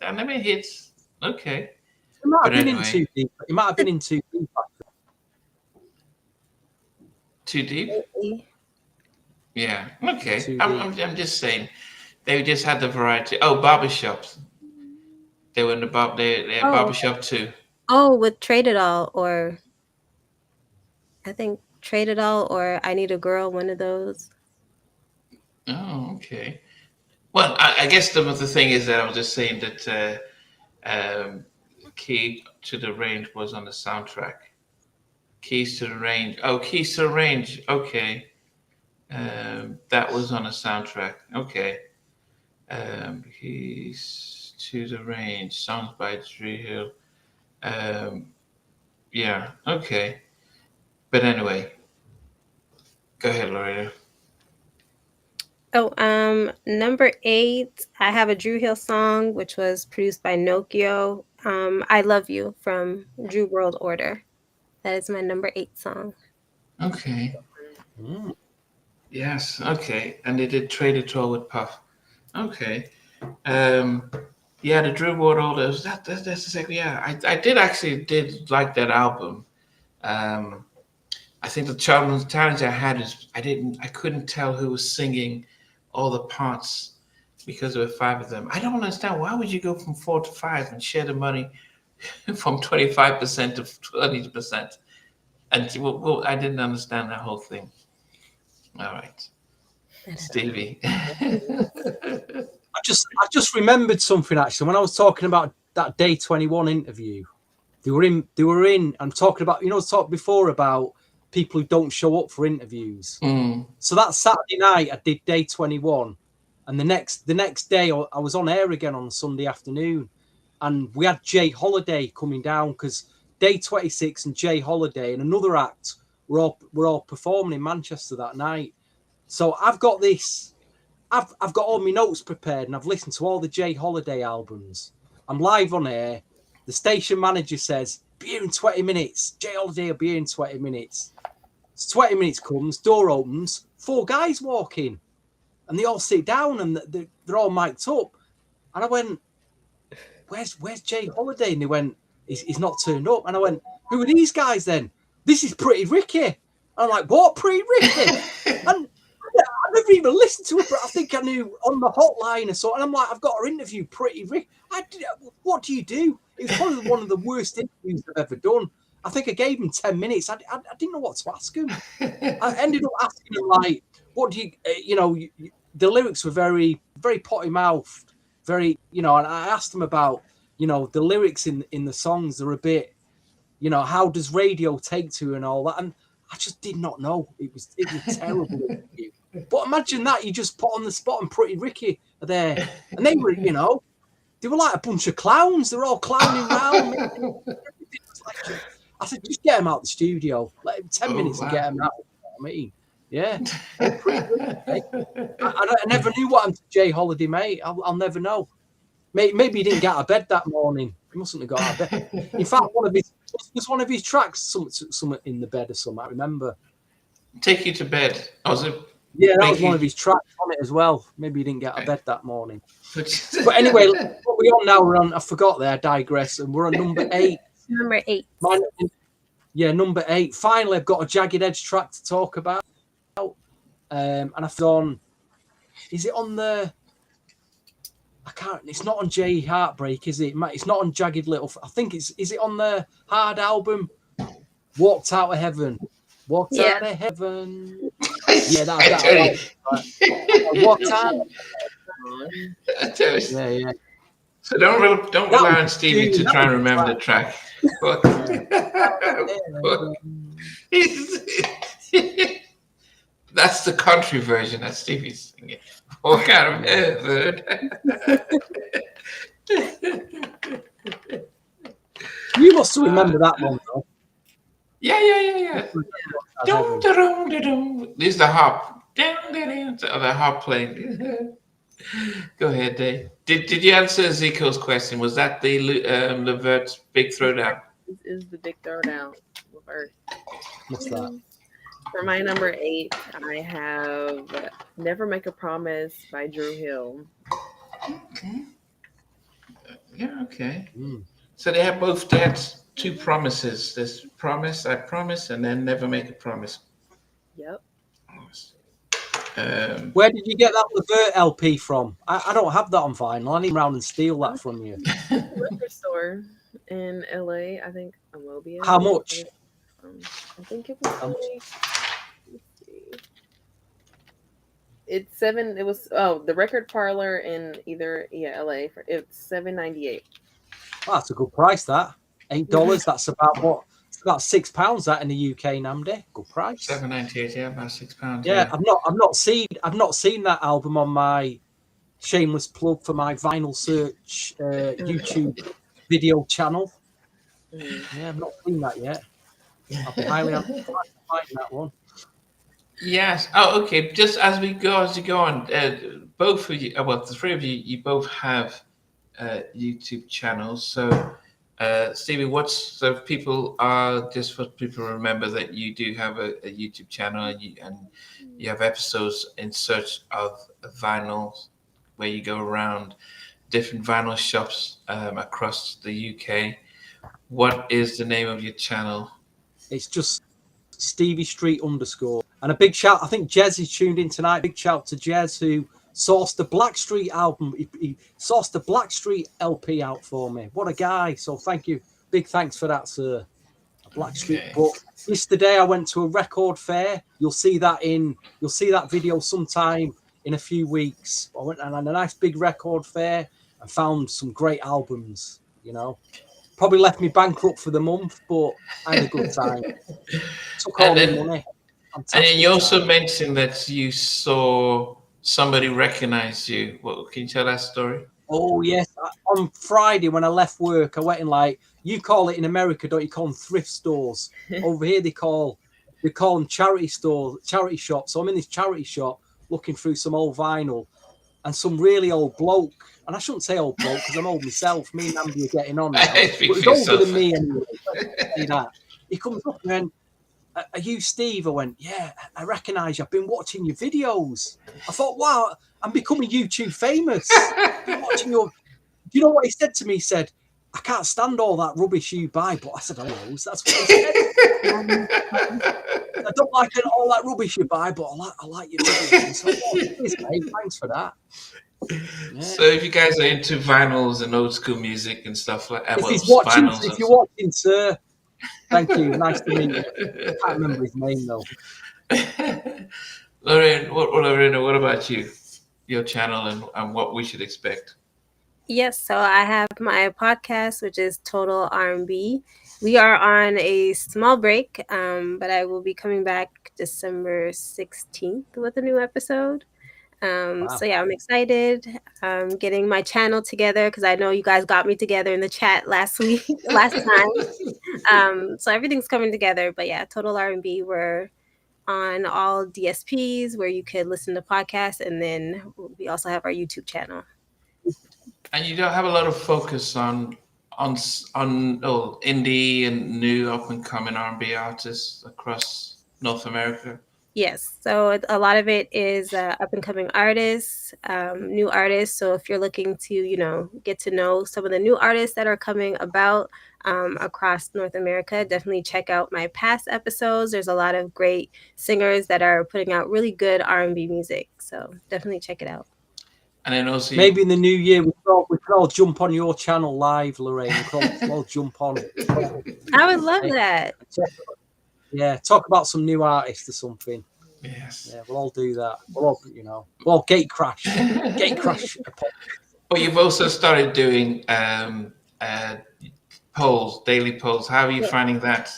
and they made hits. Okay. It might have been in Too Deep. It might have been in Too Deep. Too Deep? Yeah. Okay. Too I'm just saying, they just had the variety. Oh, barbershops. They were in the barbershop too. Oh, with Trade It All, or I think Trade It All, or I Need a Girl, one of those. Oh, okay. Well, I guess the thing is that I was just saying that Key to the Range was on the soundtrack. Keys to the Range. Oh, Keys to the Range. Okay. That was on a soundtrack. Okay. Keys to the Range. Songs by Dru Hill. Yeah. Okay. But anyway, go ahead, Loretta. Oh, number 8, I have a Dru Hill song, which was produced by Nokio. I Love You from Dru World Order. That is my number 8 song. Okay. Yes. Okay. And they did Trade It All with Puff. Okay. Yeah, the Dru World Order. That's exactly. Yeah, I did like that album. I think the challenge I had is I couldn't tell who was singing all the parts because there were 5 of them. I don't understand, why would you go from 4 to 5 and share the money from 25% to 20%? And I didn't understand that whole thing. All right, Stevie. I just remembered something actually when I was talking about that Day 21 interview. They were in. I'm talking about, I talked before about people who don't show up for interviews. So that Saturday night I did Day 21, and the next day I was on air again on Sunday afternoon, and we had Jay Holiday coming down because Day 26 and Jay Holiday and another act were all performing in Manchester that night. So I've got all my notes prepared, and I've listened to all the Jay Holiday albums. I'm live on air. The station manager says, "Be here in 20 minutes. Jay Holiday will be here in 20 minutes." So 20 minutes comes, door opens, 4 guys walk in. and they all sit down and they're all mic'd up. And I went, where's Jay Holiday? And they went, he's not turned up. And I went, who are these guys then? This is Pretty Ricky. And I'm like, what, Pretty Ricky? And I never even listened to her, but I think I knew on the hotline or so. And I'm like, I've got her interview, Pretty Ricky. What do you do? It was probably one of the worst interviews I've ever done. I think I gave him 10 minutes. I didn't know what to ask him. I ended up asking him, like, what do you, the lyrics were very, very potty mouthed, very, and I asked him about, the lyrics in the songs are a bit, how does radio take to and all that. And I just did not know. It was terrible. But imagine that you just put on the spot and Pretty Ricky are there. And they were, they were like a bunch of clowns. They're all clowning around. I said, just get him out the studio. Let him 10 minutes and get him out. I mean, yeah. I never knew what happened to Jay Holiday, mate. I'll never know. Maybe he didn't get out of bed that morning. He mustn't have got out of bed. In fact, one of his tracks, something in the bed or something, I remember. Take You to Bed. Oh, was it? Yeah, that was one of his tracks on it as well. Maybe he didn't get out of bed that morning. But anyway, what we on now? We're on, I forgot there, I digress, and we're on number 8. Number 8. Number 8. Finally, I've got a Jagged Edge track to talk about. And I've done. Is it on the? I can't. It's not on J Heartbreak, is it? It's not on Jagged Little. I think it's. Is it on the Hard album? Walked Out of Heaven. Walked Out of Heaven. Yeah, that. Walked Out. Yeah. So don't rely on Stevie to try and remember the track. That's the country version that Stevie's singing. Walk out of heaven. You must remember that one, though. Yeah. This is the harp. The harp playing. Go ahead, Dave. Did you answer Zico's question? Was that the Levert's Big Throwdown? This is the Big Throwdown. Levert. What's that? For my number 8, I have Never Make a Promise by Dru Hill. Okay. Yeah, okay. So they had 2 promises. There's Promise, I Promise, and then Never Make a Promise. Yep. Where did you get that Levert LP from? I don't have that on vinyl. I need round and steal that from you. Record store in LA, I think Amobia. How much? I think it was only, let's see. It's 7. It was the record parlor in LA it's $7.98. Oh, that's a good price. That $8. That's about what? It's about £6 that in the UK, Namdi. Good price. $7.98, yeah, about £6. Yeah, I've not seen that album on my shameless plug for my Vinyl Search YouTube video channel. Yeah, I've not seen that yet. I'll be highly anticipating that one. Yes. Oh, okay. Just as you go on, both of you, well, the 3 of you, you both have YouTube channels. So, Stevie, so people are just for people to remember that you do have a YouTube channel and you have episodes in search of vinyls where you go around different vinyl shops across the UK. What is the name of your channel? It's just Stevie Street _ And a big shout, I think Jez is tuned in tonight. Big shout to Jez who sourced the Blackstreet album. He sourced the Blackstreet LP out for me. What a guy. So thank you. Big thanks for that, sir. Blackstreet. Okay. But yesterday I went to a record fair. You'll see that video sometime in a few weeks. I went and had a nice big record fair and found some great albums, Probably left me bankrupt for the month, but I had a good time. Took all the money. And then you also mentioned that you saw somebody recognize you. Can you tell that story? Oh, yes. On Friday when I left work, I went in you call it in America, don't you call them thrift stores? Over here they call them charity shops. So I'm in this charity shop looking through some old vinyl and some really old bloke. And I shouldn't say old bloke because I'm old myself. Me and Andy are getting on now. But he's older than me anyway. Say that. He comes up and are you Steve? I went, yeah, I recognise you. I've been watching your videos. I thought, wow, I'm becoming YouTube famous. I've been watching your... Do you know what he said to me? He said, I can't stand all that rubbish you buy. But I said, hello. That's what he said. I don't like all that rubbish you buy, but I like your videos. So, cheers, mate. Thanks for that. Yeah. So if you guys are into vinyls and old school music and stuff like that, If you're watching, sir, thank you. Nice to meet you. I can't remember his name though. Lorraine, what about you? Your channel and what we should expect? Yes, so I have my podcast, which is Total R&B. We are on a small break, but I will be coming back December 16th with a new episode. Wow. So yeah, I'm excited. Getting my channel together because I know you guys got me together in the chat last time. So everything's coming together. But yeah, Total R&B. We're on all DSPs where you could listen to podcasts, and then we also have our YouTube channel. And you don't have a lot of focus on indie and new up and coming R&B artists across North America. Yes, so a lot of it is up and coming artists, new artists. So if you're looking to, get to know some of the new artists that are coming about across North America, definitely check out my past episodes. There's a lot of great singers that are putting out really good R&B music. So definitely check it out. And then also maybe in the new year we can all jump on your channel live, Lorraine. We can all jump on. I would love that. Yeah, talk about some new artists or something. Yes. Yeah, we'll all do that. We'll all gate crash. But you've also started doing polls, daily polls. How are you finding that?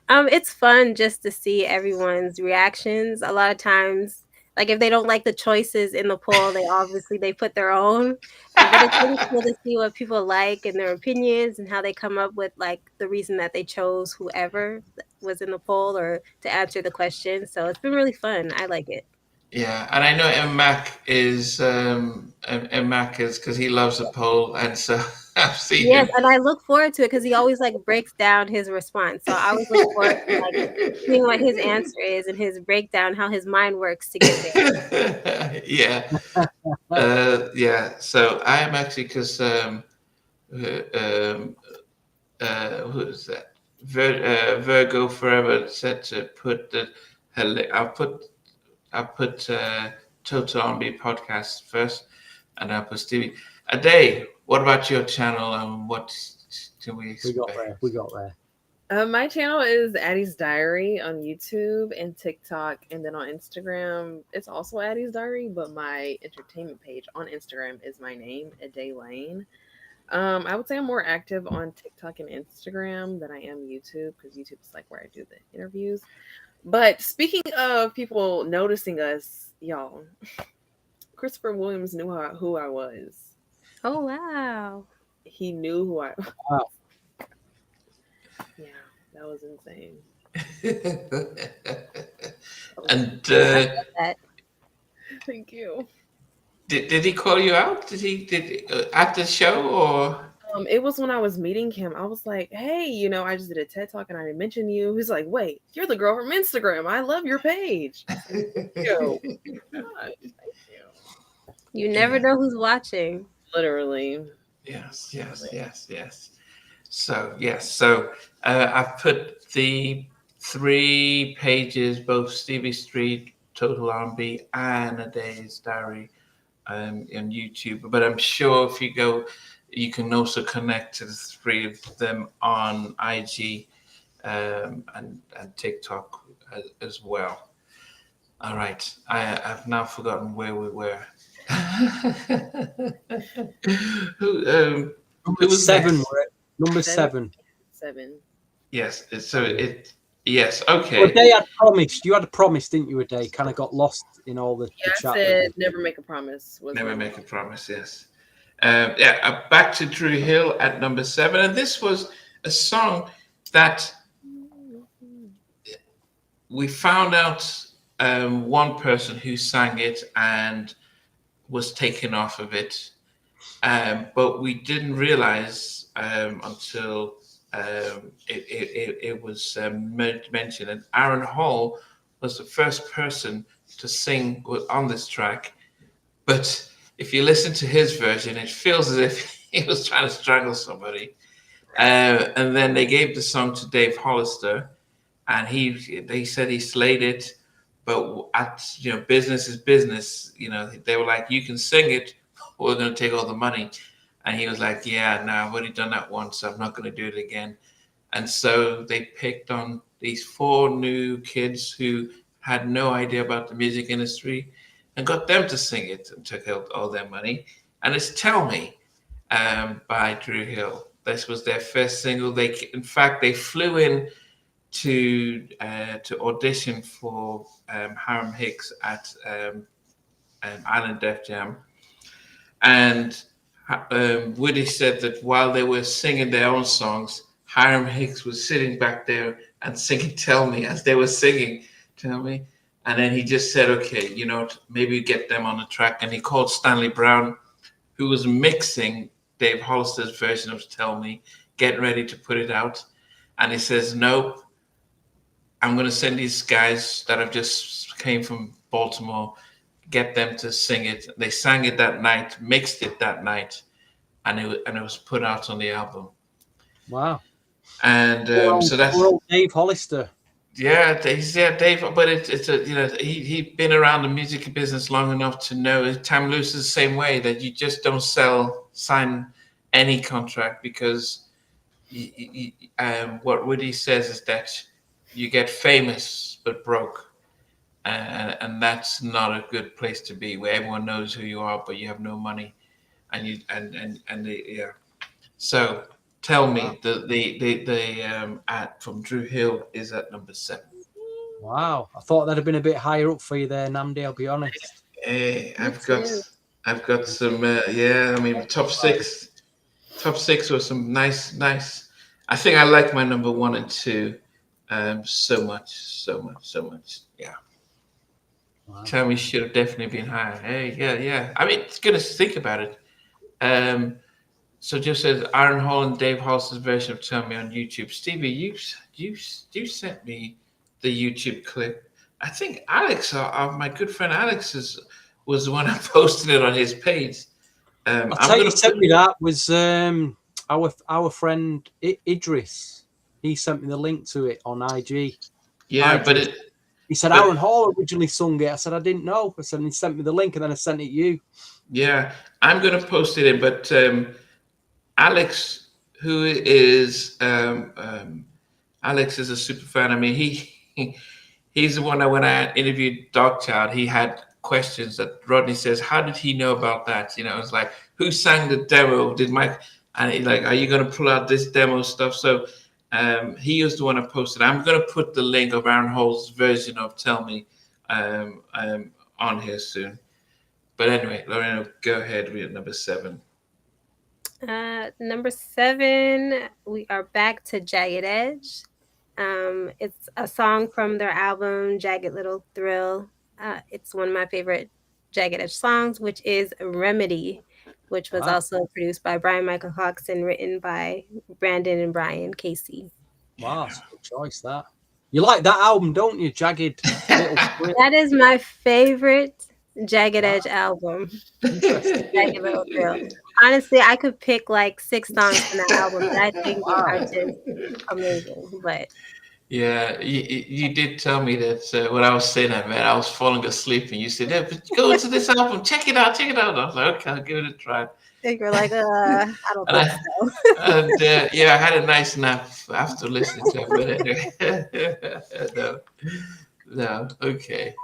It's fun just to see everyone's reactions. A lot of times, like if they don't like the choices in the poll, they put their own. But it's really cool to see what people like and their opinions and how they come up with like the reason that they chose whoever was in the poll or to answer the question. So it's been really fun. I like it. Yeah, and I know Mac is because he loves a poll, and so I've seen him. Yes, and I look forward to it because he always like breaks down his response. So I always look forward to like seeing what his answer is and his breakdown, how his mind works to get there. Yeah, yeah. So I am actually because who is that? Virgo Forever said to put the. I put Total R&B Podcast first, and I put Stevie. Ade, what about your channel and what can we expect? We got there. My channel is Addie's Diary on YouTube and TikTok, and then on Instagram, it's also Addie's Diary, but my entertainment page on Instagram is my name, Ade Lane. I would say I'm more active on TikTok and Instagram than I am YouTube, because YouTube is like where I do the interviews. But speaking of people noticing us, y'all, Christopher Williams knew who I was. Oh, wow. He knew who I was. Wow. Yeah, that was insane. And thank you. Did he call you out? Did he at the show or? It was when I was meeting him. I was like, hey, I just did a TED Talk and I didn't mention you. He's like, wait, you're the girl from Instagram. I love your page. Thank you. Thank you. You never know who's watching. Literally. Yes. So I've put the 3 pages, both Stevie Street, Total R&B, and Ade's Diary on YouTube. But I'm sure if you go, you can also connect to the 3 of them on IG and TikTok as well. All right. I've now forgotten where we were. Who was 7? next? Number 7. 7. Yes. Yes. Okay. Well, Ade had promised. You had a promise, didn't you, Ade? Kind of got lost in all the chat. I said never make a promise. Never make a promise. Yes. Back to Dru Hill at number 7, and this was a song that we found out one person who sang it and was taken off of it, but we didn't realize until it was mentioned, and Aaron Hall was the first person to sing on this track. But if you listen to his version, it feels as if he was trying to strangle somebody. And then they gave the song to Dave Hollister, and they said he slayed it. But business is business. They were like, you can sing it, we're going to take all the money. And he was like, yeah, no, I've already done that once, so I'm not going to do it again. And so they picked on these 4 new kids who had no idea about the music industry and got them to sing it and took out all their money. And it's Tell Me by Dru Hill. This was their first single. They flew in to audition for Hiram Hicks at Island Def Jam. And Woody said that while they were singing their own songs, Hiram Hicks was sitting back there and singing Tell Me as they were singing Tell Me. And then he just said, okay, maybe get them on the track. And he called Stanley Brown, who was mixing Dave Hollister's version of Tell Me, getting ready to put it out. And he says, nope, I'm going to send these guys that have just came from Baltimore, get them to sing it. They sang it that night, mixed it that night, and it was put out on the album. Wow. And so that's Dave Hollister. Yeah, Dave. But he'd been around the music business long enough to know Tam Lewis is the same way, that you just don't sign any contract, because what Woody says is that you get famous but broke, and that's not a good place to be, where everyone knows who you are but you have no money, So Tell Me, the ad from Dru Hill is at number 7. Wow, I thought that'd have been a bit higher up for you there, Namdi. I'll be honest. Hey, I've got some. Top six were some nice. I think I like my number 1 and 2 so much. Yeah. Wow. Tell Me should have definitely been higher. Hey, yeah. I mean, it's good to think about it. So just says Aaron Hall and Dave Hollister's version of Tell Me on YouTube. Stevie, you sent me the YouTube clip. I think Alex, my good friend Alex, was the one who posted it on his page. I'll tell you, sent me that was our friend Idris. He sent me the link to it on IG. Yeah, he said Aaron Hall originally sung it. I said I didn't know. I said he sent me the link, and then I sent it you. Yeah, I'm gonna post it in, but Alex, who is Alex is a super fan. I mean, he's the one that when I interviewed Dogchild, he had questions that Rodney says, how did he know about that? It's like, who sang the demo? Did Mike? And he's like, are you going to pull out this demo stuff? So he was the one that posted. I'm going to put the link of Aaron Hall's version of Tell Me on here soon. But anyway, Lorena, go ahead with number 7. Number 7, we are back to Jagged Edge. It's a song from their album Jagged Little Thrill. It's one of my favorite Jagged Edge songs, which is Remedy, which was also produced by Brian Michael Hawks and written by Brandon and Brian Casey. Wow, that's a good choice, that. You like that album, don't you? Jagged Little Thrill. That is my favorite Jagged Edge album. Jagged Little Thrill. Honestly, I could pick like 6 songs from that album that I think are just amazing. But yeah, you did tell me that when I was saying that, man, I was falling asleep, and you said, "Yeah, but go into this album, check it out." I was like, "Okay, I'll give it a try." You're like, I don't think so. And I had a nice nap after listening to it. But anyway, no, okay.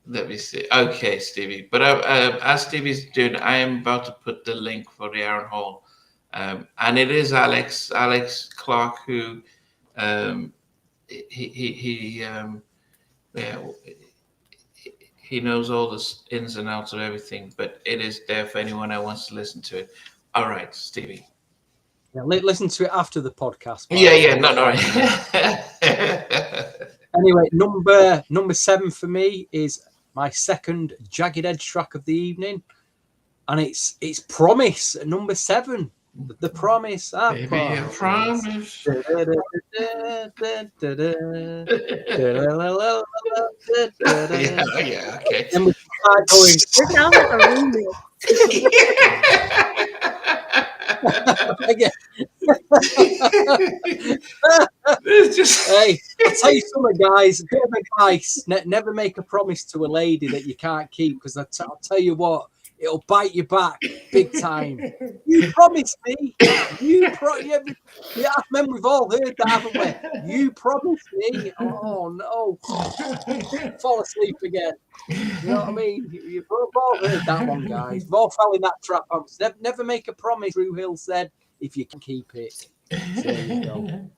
Let me see. Okay, Stevie. But as Stevie's doing, I am about to put the link for the Aaron Hall, and it is Alex Clark, who he knows all the ins and outs of everything. But it is there for anyone that wants to listen to it. All right, Stevie. Yeah, listen to it after the podcast. Yeah, no. Anyway, number 7 for me is my second Jagged Edge track of the evening, and it's Promise at number 7. The promise, I Baby, I promise. promise. Yeah, okay. And we start going. It sounds like a remix. Again. It's just Hey, I'll tell you something, guys. A bit of advice: never make a promise to a lady that you can't keep, because I'll tell you what, it'll bite you back big time. You promised me. Yeah, men, we've all heard that, haven't we? You promised me. Oh no, fall asleep again. You know what I mean? You've all heard that one, guys. We've all fell in that trap. Never make a promise. Dru Hill said, if you can keep it. So there you go.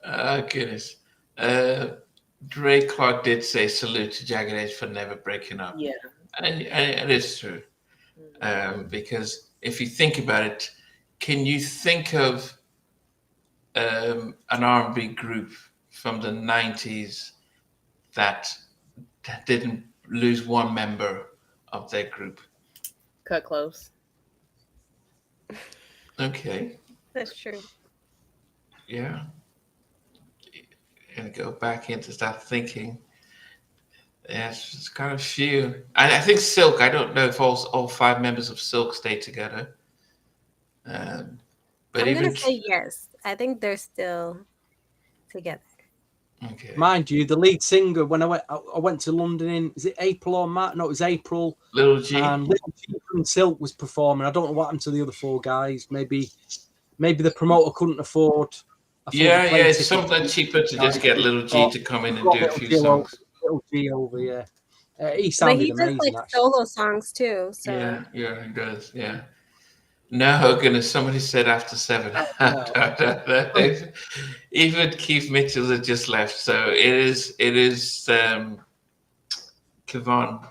Oh, goodness. Dre Clark did say salute to Jagged Edge for never breaking up. Yeah. And it is true. Because if you think about it, can you think of an R&B group from the 90s that didn't lose one member of their group? Cut close. Okay. That's true. Yeah. And go back into start thinking. Yeah, it's kind of few. I think Silk. I don't know if all 5 members of Silk stay together. But I'm even gonna say yes. I think they're still together. okay. Mind you, the lead singer, when I went to London in, is it April or March? No, it was April. Little G. And Little G from Silk was performing. I don't know what happened to the other 4 guys. Maybe the promoter couldn't afford. Yeah, it's something cheaper to just get Little G to come in and do a few songs. Little G over, yeah. He But sounded he does amazing, like actually. solo songs too. So Yeah, he does. Yeah. No, goodness, somebody said after 7. Even Keith Mitchell had just left, so it is Kevon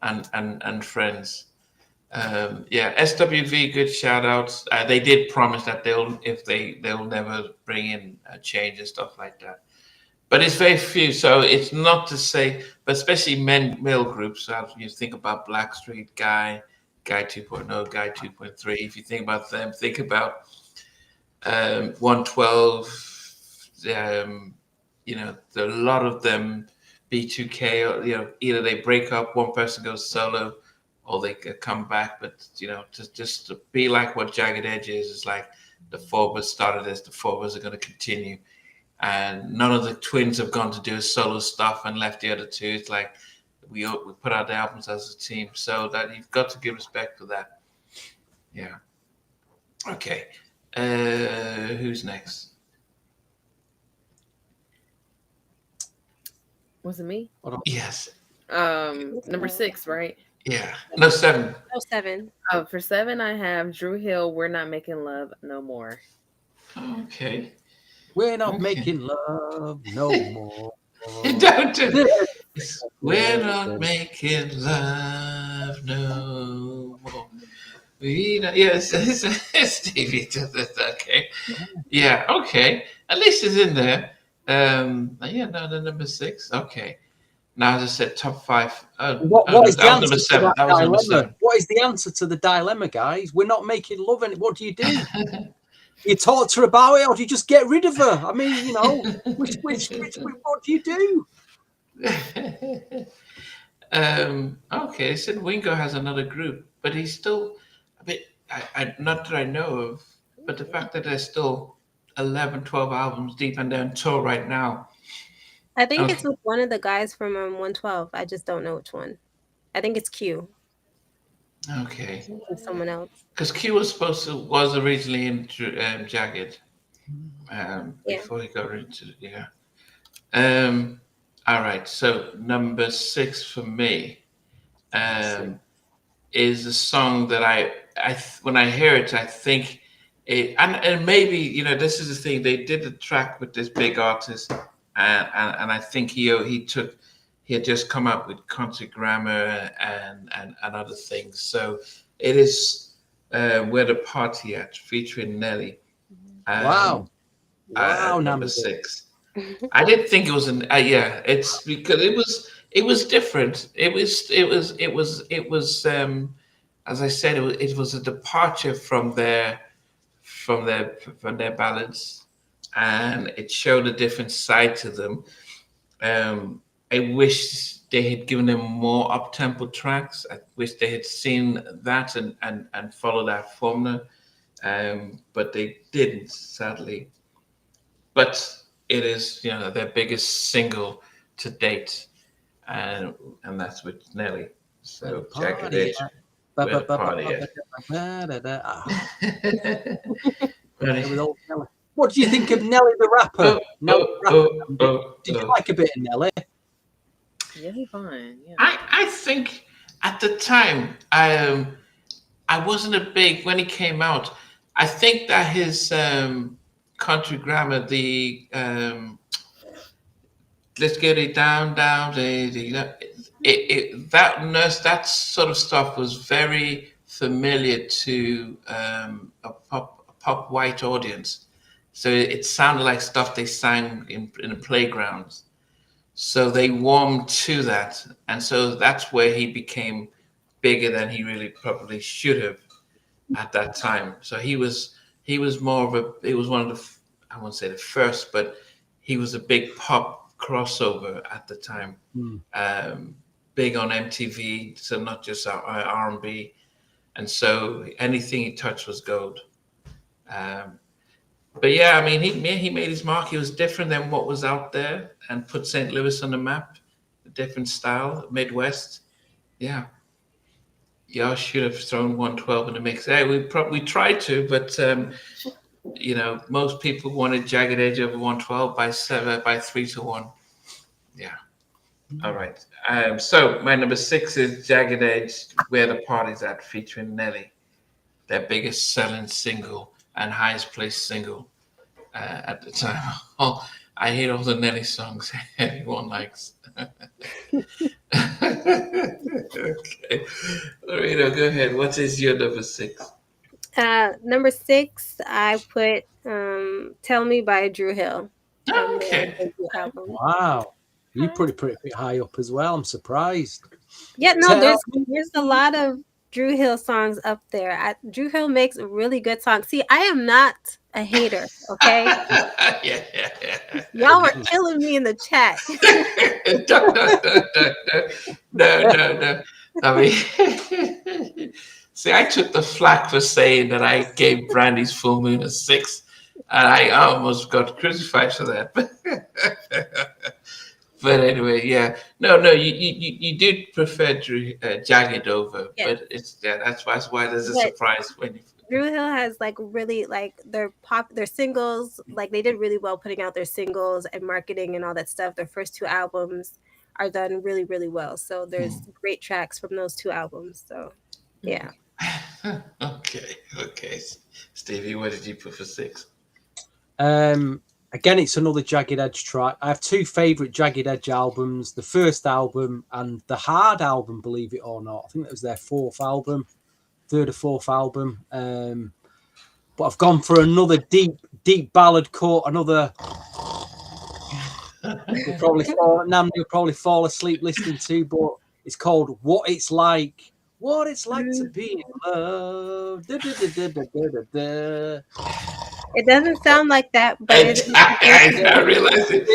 and friends. SWV, good shout outs. They did promise that they'll never bring in a change and stuff like that. But it's very few, so it's not to say, but especially male groups. So you think about Blackstreet, Guy 2.0, Guy 2.3. If you think about them, think about 112. A lot of them, B2K, or either they break up, one person goes solo, or they could come back. But just to be like what Jagged Edge is like the 4 of us started this, the 4 of us are going to continue. And none of the twins have gone to do solo stuff and left the other 2. It's like we put out the albums as a team, so that you've got to give respect to that. Yeah. Okay. Who's next? Was it me? Yes. Number 6, right? Yeah. No, 7. no 7. For 7, I have Dru Hill. We're not making love no more. Okay. We're not making love no more. Don't do it. We're not making love no more. Yes, Stevie does it. Okay. Yeah, okay. At least it's in there. The number 6. Okay. Now, as I said, top 5. What is the answer number to 7. that That was number dilemma? 7. What is the answer to the dilemma, guys? We're not making love. What do? You talk to her about it, or do you just get rid of her? I mean, which what do you do? Okay, so Wingo has another group, but he's still a bit, not that I know of, but the fact that there's still 11, 12 albums deep and they're on tour right now. I think it's with one of the guys from 112. I just don't know which one. I think it's Q. Okay. Someone else. Because Q was originally in Jagged before he got into all right, so number 6 for me is a song that I when I hear it, I think it, and maybe this is the thing, they did the track with this big artist, and I think he had just come up with Country Grammar and other things. So it is Where the Party At, featuring Nelly. Wow, number 6. I didn't think it was it's because it was different. It was as I said, it was a departure from their from their ballads, and it showed a different side to them. I wish they had given them more up-tempo tracks. I wish they had seen that and followed that formula, but they didn't, sadly. But it is, their biggest single to date, and that's with Nelly. So Jagged Edge, where the party at. What do you think of Nelly the rapper? Did you like a bit of Nelly? Yeah, he's fine. Yeah. I think at the time I wasn't a big when he came out. I think that his country grammar, the let's get it down, that sort of stuff was very familiar to a pop white audience. So it sounded like stuff they sang in the playgrounds. So they warmed to that, and so that's where he became bigger than he really probably should have at that time. So he was more of a. He was one of the, I won't say the first, but he was a big pop crossover at the time. Big on MTV, so not just R&B, and so anything he touched was gold. But yeah, I mean, he made his mark. He was different than what was out there and put St. Louis on the map. A different style, Midwest. Yeah. Y'all should have thrown 112 in the mix. Hey, we tried to, but most people wanted Jagged Edge over 112 by 3-1. Yeah. All right. So my number 6 is Jagged Edge, Where the Party's At, featuring Nelly, their biggest selling single and highest placed single at the time. Oh, I hate all the Nelly songs everyone likes. Okay. Lorena, go ahead. What is your number 6? Number 6, I put Tell Me by Dru Hill. Okay. Wow. You put it pretty high up as well. I'm surprised. Yeah, no, there's a lot of Dru Hill songs up there. Dru Hill makes really good songs. See, I am not a hater, okay? Yeah. Y'all were killing me in the chat. No. I mean, see, I took the flack for saying that I gave Brandy's Full Moon a 6, and I almost got crucified for that. But anyway, yeah. No, you did prefer Jagged over, yeah. But that's why there's a surprise when you. Dru Hill has really their singles, they did really well putting out their singles and marketing and all that stuff. Their first 2 albums are done really, really well. So there's great tracks from those 2 albums. So yeah. Okay. Stevie, what did you put for 6? Again, it's another Jagged Edge track. I have 2 favorite Jagged Edge albums: the first album and the Hard album. Believe it or not, I think that was their 4th album. 3rd or 4th album, but I've gone for another deep ballad cut. Another you'll probably fall asleep listening to, but it's called "What It's Like." What it's like to be in love. It doesn't sound like that, but I realize it.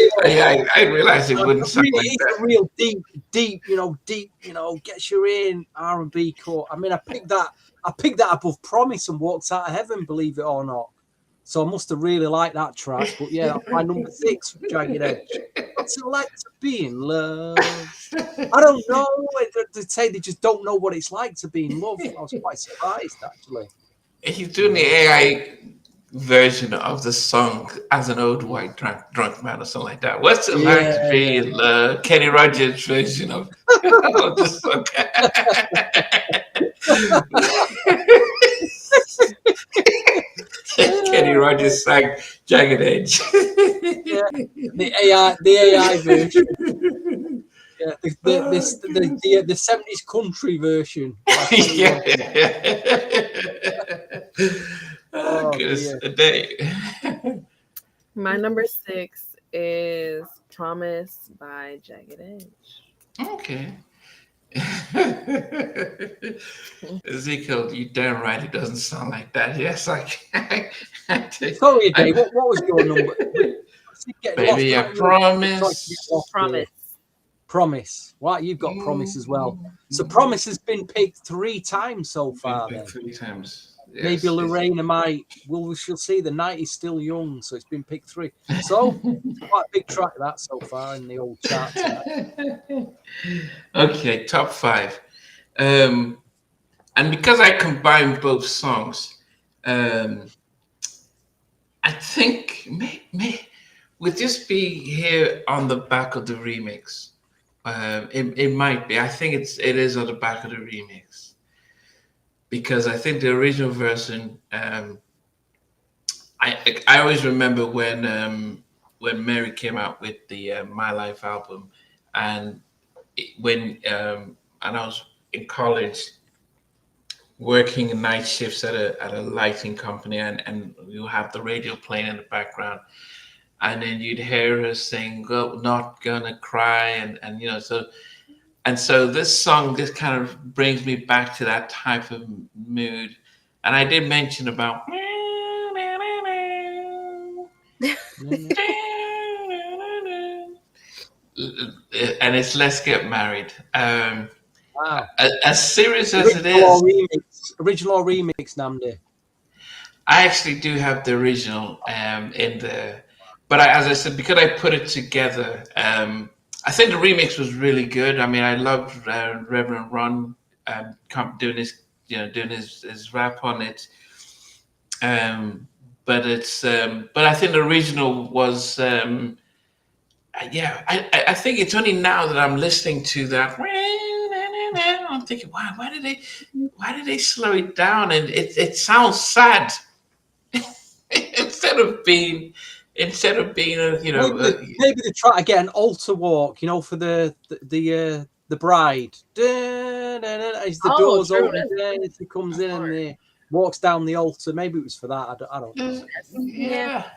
I realize it wouldn't sound like that. It's a real deep, gets you in R&B cut. I mean, I picked that above Promise and Walked Out of Heaven, believe it or not. So I must have really liked that track. But yeah, that's my number 6 for Jagged Edge. What's it like to be in love? I don't know. They say they just don't know what it's like to be in love. I was quite surprised, actually. He's doing the AI version of the song as an old white drunk man or something like that. What's it like to be in love? Kenny Rogers version of the song. Kenny Rogers sang Jagged Edge. The AI version. Yeah, the 70s country version. Yeah. Oh, goodness a day. My number 6 is Promise by Jagged Edge. Okay. Ezekiel, you damn right it doesn't sound like that. Yes, I can. Sorry, Dave. What was your number? Baby, I promise. Promise. Promise. Right, you've got Promise as well. So Promise has been picked 3 times so far. Then 3 times. Yes, maybe Lorena might. Well, we shall see. The night is still young, so it's been picked 3. So quite a big track that so far in the old charts. Okay, top 5. And because I combined both songs, I think would this be here on the back of the remix? It might be. I think it is on the back of the remix because I think the original version. I always remember when Mary came out with the My Life album, and and I was in college working night shifts at a lighting company, and you have the radio playing in the background. And then you'd hear her sing, "Go, not gonna cry," and so this song just kind of brings me back to that type of mood. And I did mention about, and it's "Let's Get Married." Wow. As serious as it is, original or remix, Namdi? I actually do have the original in there. But as I said, because I put it together, I think the remix was really good. I mean, I loved Reverend Ron doing his rap on it. But I think the original was, I think it's only now that I'm listening to that. I'm thinking, wow, why did they slow it down? And it sounds sad instead of being a, maybe they try to get an altar walk, for the bride. As the doors open, as he comes in and he walks down the altar. Maybe it was for that. I don't know. Yeah,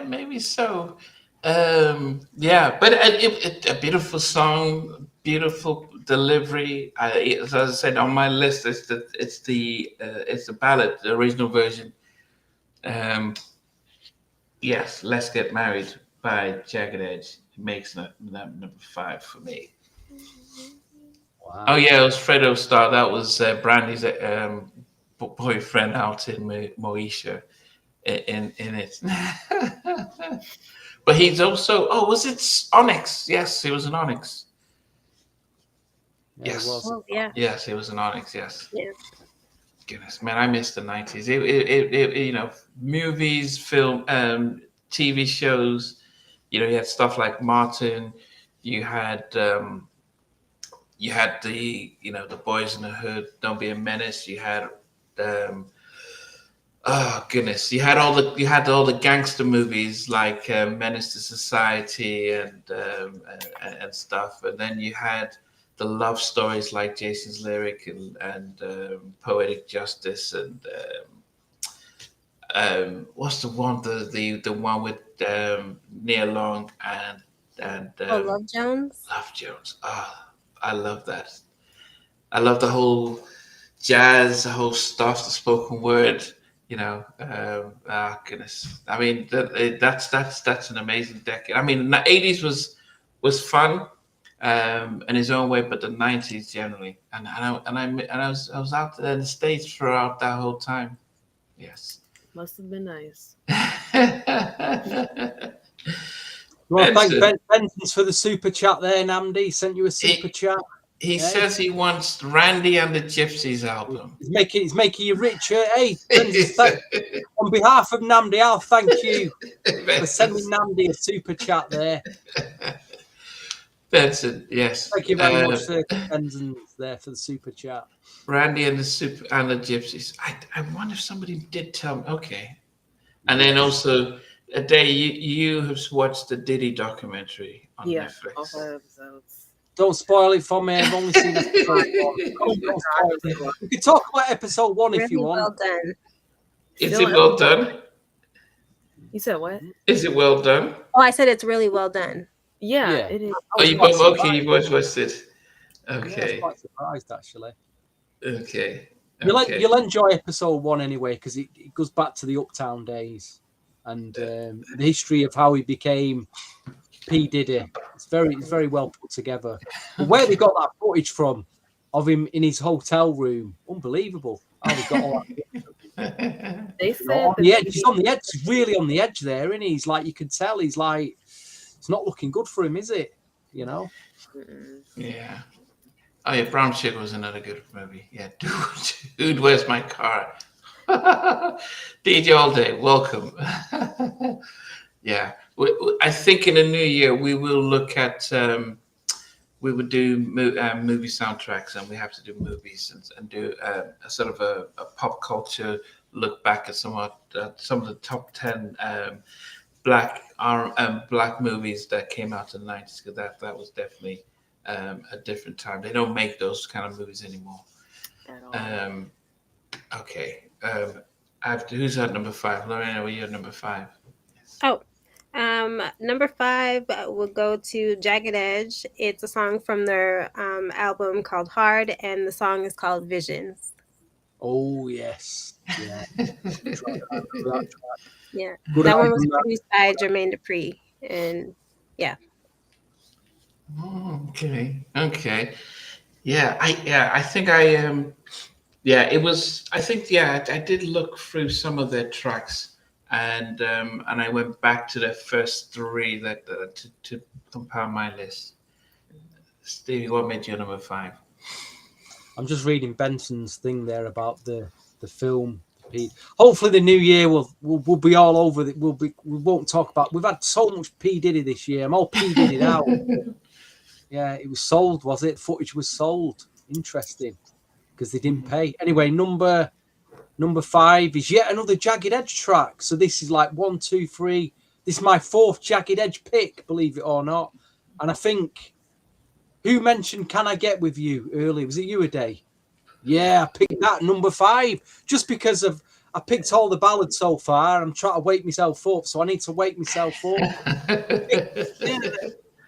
maybe so. But a beautiful song, beautiful delivery. As I said on my list, it's the ballad, the original version. Yes, "Let's Get Married" by Jagged Edge. It makes that number 5 for me. Wow. Oh yeah, it was Fredo Starr. That was Brandy's boyfriend out in Moesha in it. But he's also, was it Onyx? Yes, he was an Onyx. Yes. Oh, yeah. Yes, he was an Onyx. Yes. Yeah. Goodness, man, I miss the 90s. It movies, film, TV shows. You had stuff like Martin. You had the the Boys in the Hood, Don't Be a Menace. You had oh goodness, you had all the gangster movies like Menace to Society and stuff, and then you had the love stories like Jason's Lyric and Poetic Justice and what's the one the one with Nia Long and Love Jones. Love Jones. I love that. I love the whole jazz, the whole stuff, the spoken word. Goodness. I mean, that's an amazing decade. I mean, the 80s was fun. In his own way, but the 90s generally, and I was out there in the States throughout that whole time. Yes, must have been nice. Well, thank Benton's for the super chat there, Namdi. Sent you a super chat. He says he wants Randy and the Gypsies album. He's making you richer. Hey, on behalf of Namdi, I'll thank you for sending Namdi a super chat there. Benson, yes. Thank you very much, Benson, there for the super chat. Randy and the Gypsies. I wonder if somebody did tell me. Okay, and then also a day you have watched the Diddy documentary on Netflix. All 5 episodes. Don't spoil it for me. I've only seen episode 1. We can talk about episode 1 if you want. Well done. Is it well done? You said what? Is it well done? Oh, I said it's really well done. Yeah, it is. You both watched it. Yeah, I was Okay. quite surprised actually. Okay. You'll enjoy episode 1 anyway because it goes back to the Uptown days and the history of how he became P Diddy. It's very well put together. But where they got that footage from of him in his hotel room, unbelievable. How they got all that. They You know, said on that the edge. He's on the edge. He's really on the edge there, isn't he? He's like, you can tell he's like, it's not looking good for him, is it? You know? Yeah. Oh yeah, Brown Sugar was another good movie. Yeah, dude, where's my car? DJ All Day, welcome. Yeah, I think in the new year we will look at. We would do movie soundtracks, and we have to do movies and do a sort of a pop culture look back at some of the top 10 black movies that came out in the 90s, because that was definitely a different time. They don't make those kind of movies anymore. at all. Okay. Who's at number 5? Lorena, you're at number 5. Oh, number 5 will go to Jagged Edge. It's a song from their album called Hard, and the song is called Visions. Oh yes, yeah. Yeah, Good that one album, was that. produced by Jermaine Dupri, and yeah. Okay. Yeah, I think I yeah, it was. I think I did look through some of their tracks, and I went back to the first 3 that to compile my list. Stevie, what made you number 5? I'm just reading Benson's thing there about the film. Hopefully, the new year will be all over. We won't talk about. We've had so much P Diddy this year. I'm all P Diddy'd out. Yeah, it was sold, was it? Footage was sold. Interesting, because they didn't pay. Anyway, number 5 is yet another Jagged Edge track. So this is like 1, 2, 3. This is my 4th Jagged Edge pick, believe it or not. And I think, who mentioned "Can I Get With You" earlier? Was it you, Ade? Yeah, I picked that number 5 just because I picked all the ballads so far. I'm trying to wake myself up, so I need to wake myself up.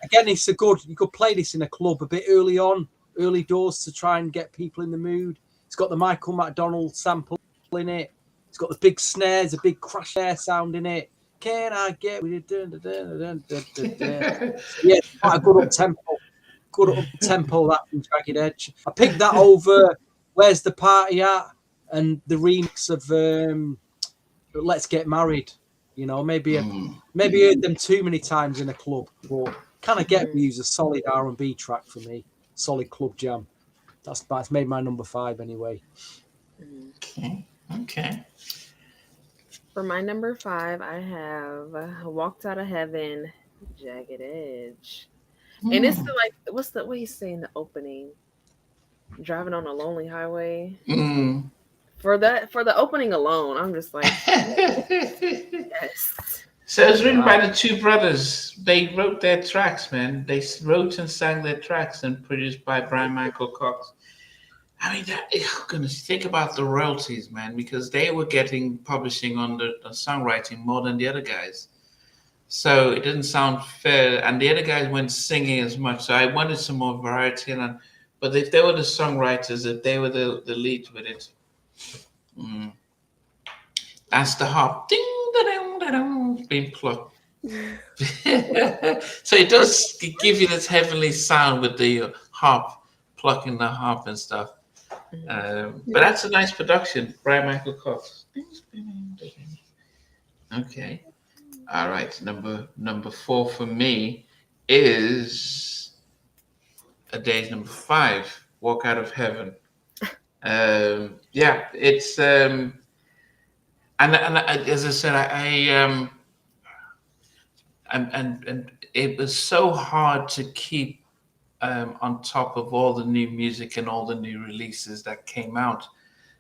Again, it's you could play this in a club a bit early doors to try and get people in the mood. It's got the Michael McDonald sample in it. It's got the big snares, a big crash snare sound in it. Can I get with it? Yeah, quite a good up tempo that from Jagged Edge. I picked that over Where's the Party At and the remix of Let's Get Married. You know, maybe heard them too many times in a club, but Can I Get With You's a solid R&B track for me. Solid club jam. That's made my number 5 anyway. Okay. For my number 5, I have Walked Out of Heaven, Jagged Edge. And it's what he's saying, the opening. Driving on a lonely highway. For the opening alone, I'm just like, yes. So it was written by the 2 brothers. They wrote their tracks, man. They wrote and sang their tracks, and produced by Brian Michael Cox. I mean, goodness, think about the royalties, man, because they were getting publishing on the songwriting more than the other guys. So it didn't sound fair, and the other guys weren't singing as much. So I wanted some more variety. But if they were the songwriters, if they were the lead with it, that's the harp. Ding, da-dum, da-dum, being plucked. So it does give you this heavenly sound with the harp, plucking the harp and stuff. But that's a nice production, Brian Michael Cox. Okay. All right. Number 4 for me is Ade's number 5, Walk Out of Heaven. Yeah, it's and as I said, and it was so hard to keep on top of all the new music and all the new releases that came out.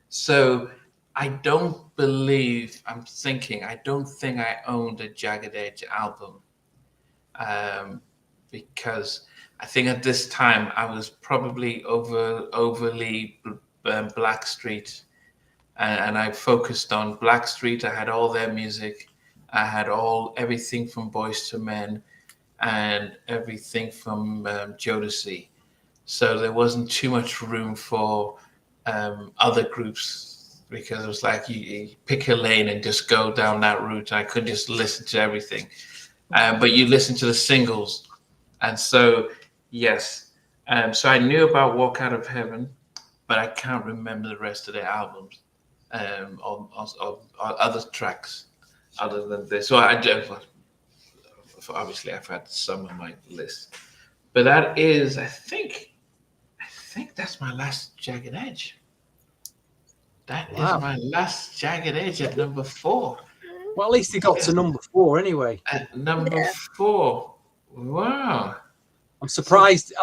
So I don't think I owned a Jagged Edge album, because I think at this time I was probably overly Blackstreet, and I focused on Blackstreet. I had all their music. I had everything from Boyz II Men and everything from Jodeci. so there wasn't too much room for other groups, because it was like you pick a lane and just go down that route. I couldn't just listen to everything, but you listen to the singles, and so yes, so I knew about Walk Out of Heaven, but I can't remember the rest of the albums, on other tracks other than this. So I do. Obviously, I've had some on my list, but that is, I think that's my last Jagged Edge. That is my last Jagged Edge at number 4. Well, at least he got to number 4 anyway. At number 4. Wow. I'm surprised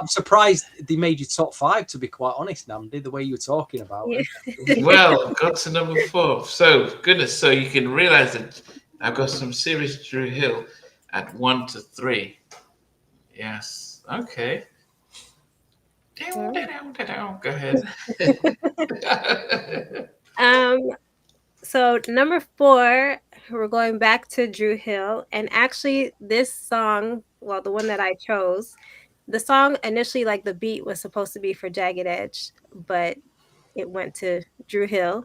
they made you top 5, to be quite honest, Namdi, the way you were talking about it. Well, got to number 4. So, goodness, so you can realize that I've got some serious Dru Hill at 1 to 3. Yes. Okay. Go ahead. So number 4, we're going back to Dru Hill, and actually this song, well, the one that I chose, the song initially, like the beat was supposed to be for Jagged Edge, but it went to Dru Hill,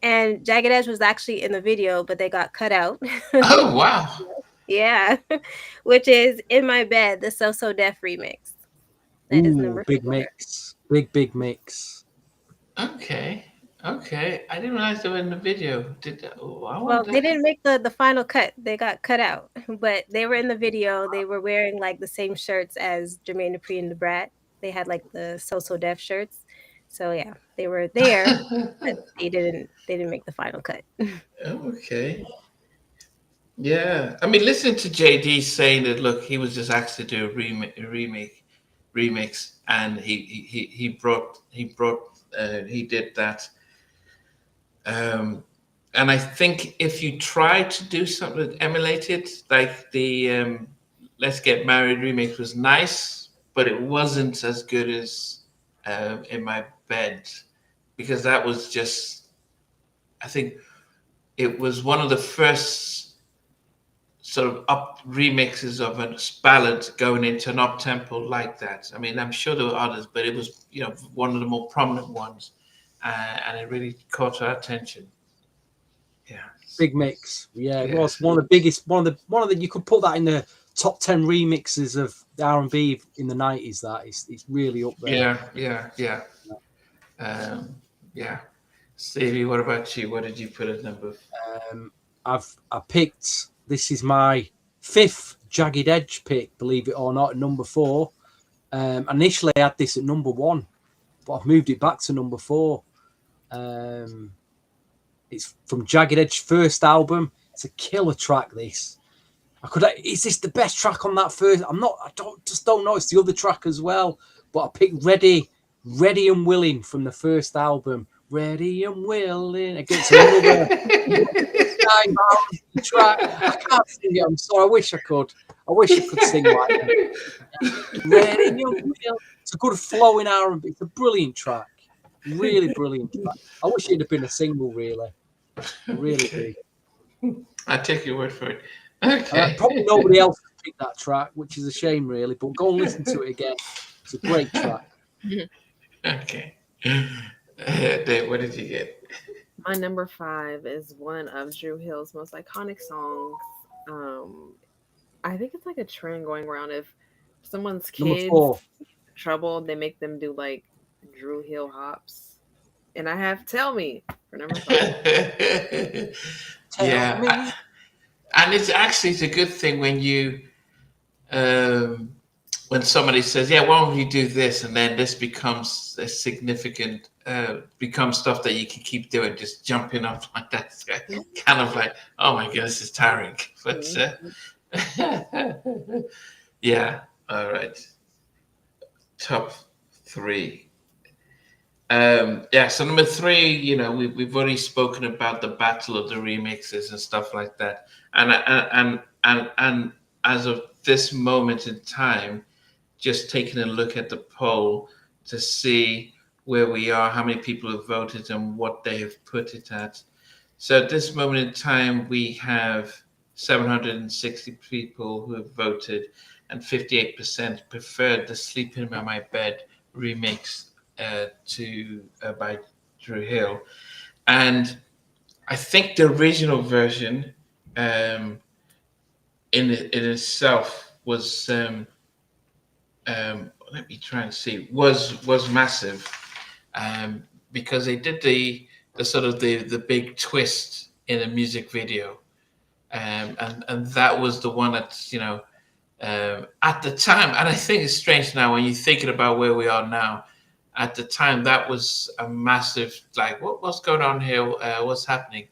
and Jagged Edge was actually in the video, but they got cut out. Oh wow! Yeah, which is In My Bed, the So Def remix. That is number big 4. mix, big mix. Okay. I didn't realize they were in the video. Well, they didn't make the final cut. They got cut out, but they were in the video. They were wearing like the same shirts as Jermaine Dupri and the Brat. They had like the So Def shirts. So yeah, they were there, but they didn't make the final cut. Okay. Yeah, I mean, listen to JD saying that. Look, he was just asked to do a remix, and he did that. And I think if you try to do something that emulated, like the Let's Get Married remix was nice, but it wasn't as good as In My Bed, because that was just, I think it was one of the first sort of up remixes of a ballad going into an up tempo like that. I mean, I'm sure there were others, but it was, one of the more prominent ones, and it really caught our attention. Yeah, big mix. Yeah, it was one of the biggest. One of the. You could put that in the top 10 remixes of the R&B in the 90s. That it's really up there. Yeah. Stevie, what about you? What did you put at number? I picked. This is my 5th Jagged Edge pick, believe it or not, at number 4. Initially, I had this at number 1, but I've moved it back to number 4. It's from Jagged Edge's first album. It's a killer track. This. Is this the best track on that first? I don't know. It's the other track as well. But I picked Ready and Willing from the first album. Ready and Willing against another track. I can't sing it. I'm sorry. I wish I could. I wish I could sing like that. Ready and Willing. It's a good flowing R&B. It's a brilliant track. Really brilliant track. I wish it'd have been a single, really. Really do. I take your word for it. Okay. Probably nobody else picked that track, which is a shame, really. But go and listen to it again. It's a great track. Okay. Dave, what did you get? My number 5 is one of Dru Hill's most iconic songs. I think it's like a trend going around. If someone's kids trouble, they make them do like Dru Hill hops. And I have Tell Me for number 5. Tell me. And it's a good thing when you when somebody says, yeah, why don't you do this? And then this becomes a significant, becomes stuff that you can keep doing, just jumping up like that. Kind of like, oh my goodness, it's tiring. But yeah, all right. Top 3. So number 3, we've already spoken about the battle of the remixes and stuff like that. And as of this moment in time, just taking a look at the poll to see where we are, how many people have voted and what they have put it at. So at this moment in time, we have 760 people who have voted, and 58% preferred the Sleeping in My Bed remix to by Dru Hill, and I think the original version in itself was let me try and see was massive, because they did the sort of the big twist in a music video, and that was the one that at the time, and I think it's strange now when you're thinking about where we are now. At the time, that was a massive, like, what's going on here? What's happening?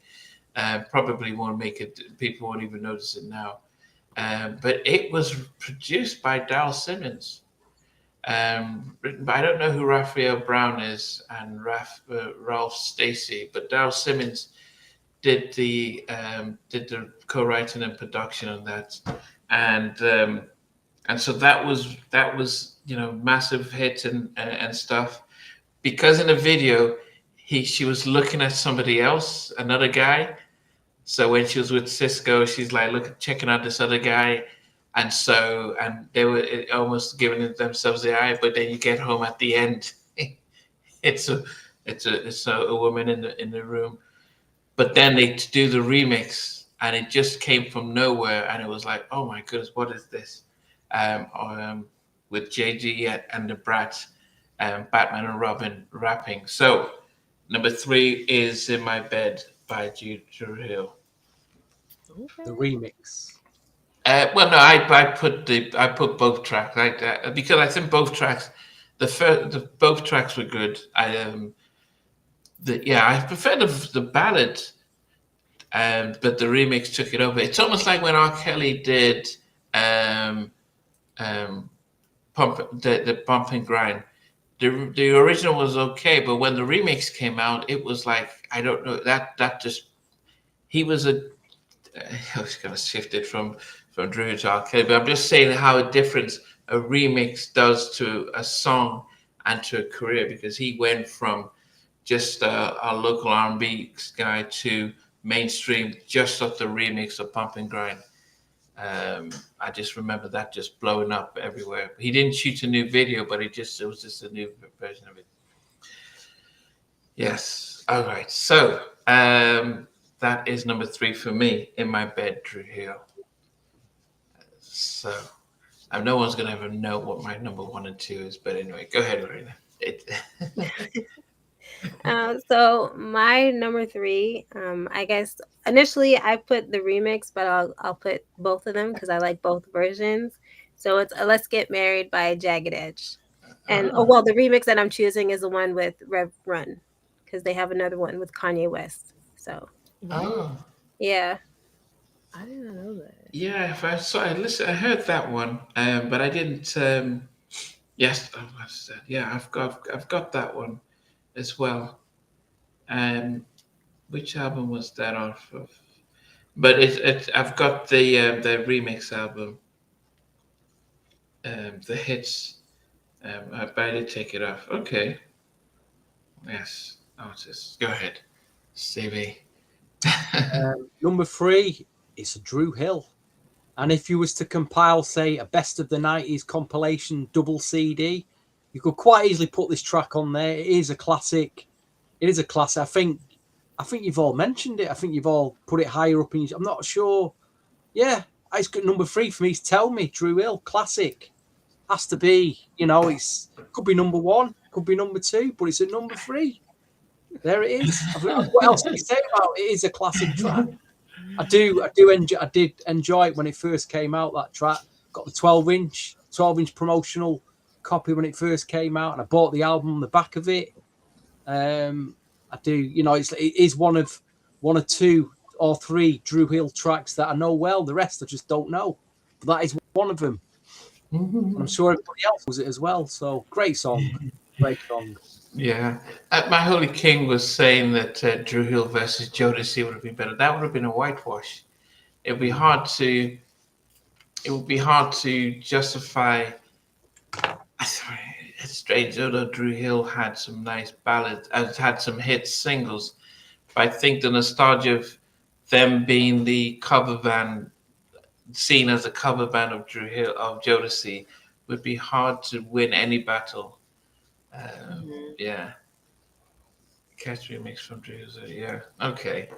Probably won't make it. People won't even notice it now. But it was produced by Dal Simmons. Written by, I don't know who Raphael Brown is and Ralph Stacey, but Dal Simmons did the co-writing and production on that, and so that was massive hit and stuff, because in the video she was looking at somebody else, another guy. So when she was with Cisco, she's like checking out this other guy, and they were almost giving themselves the eye. But then you get home at the end, it's a woman in the room. But then they do the remix, and it just came from nowhere, and it was like, oh my goodness, what is this? With JG and the Brat, Batman and Robin rapping. So number 3 is In My Bed by Dru Hill. Okay. The remix. Well, no, I put both tracks because I think both tracks, both tracks were good. I prefer the ballad, but the remix took it over. It's almost like when R. Kelly did the Bump and Grind. The original was okay, but when the remix came out, it was like, I don't know, that just, he was I was kind of shifted from Dru to R. Kelly, but I'm just saying how a difference a remix does to a song and to a career, because he went from just a local R&B guy to mainstream just off the remix of Pump and Grind. I just remember that just blowing up everywhere. He didn't shoot a new video, but it was just a new version of it. Yes. All right. So that is number 3 for me, In My Bed, Dru Hill. So no one's going to ever know what my number 1 and 2 is, but anyway, go ahead, Lorena. So my number 3, I guess initially I put the remix, but I'll put both of them because I like both versions. So it's Let's Get Married by Jagged Edge. And the remix that I'm choosing is the one with Rev Run, because they have another one with Kanye West. So yeah. I didn't know that. Yeah, I heard that one, but I didn't. Yes, I've got that one as well. Which album was that off of? But I've got the remix album, the hits. But I did take it off. Okay. Yes. Oh, just go ahead, CV. Number 3 is Dru Hill. And if you was to compile, say, a best of the 90s compilation double CD, you could quite easily put this track on there. It is a classic. I think you've all mentioned it. I think you've all put it higher up I'm not sure. Yeah, it's got number 3 for me. Tell me, Dru Hill, classic. Has to be, it's could be number 1, could be number 2, but it's at number 3. There it is. What else can you say about it? It is a classic track. I did enjoy it when it first came out, that track. Got the 12-inch promotional copy when it first came out, and I bought the album on the back of it. I do, it is one or 2 or 3 Dru Hill tracks that I know well. The rest I just don't know. But that is one of them. Mm-hmm. I'm sure everybody else was it as well. So great song. Great song. Yeah. My Holy King was saying that Dru Hill versus Jodeci would have been better. That would have been a whitewash. It would be hard to justify. It's strange, although Dru Hill had some nice ballads, had some hit singles. But I think the nostalgia of them being the cover band, seen as a cover band of Dru Hill, of Jodeci, would be hard to win any battle Yeah. Catch remix from Dru Hill. Yeah. Okay.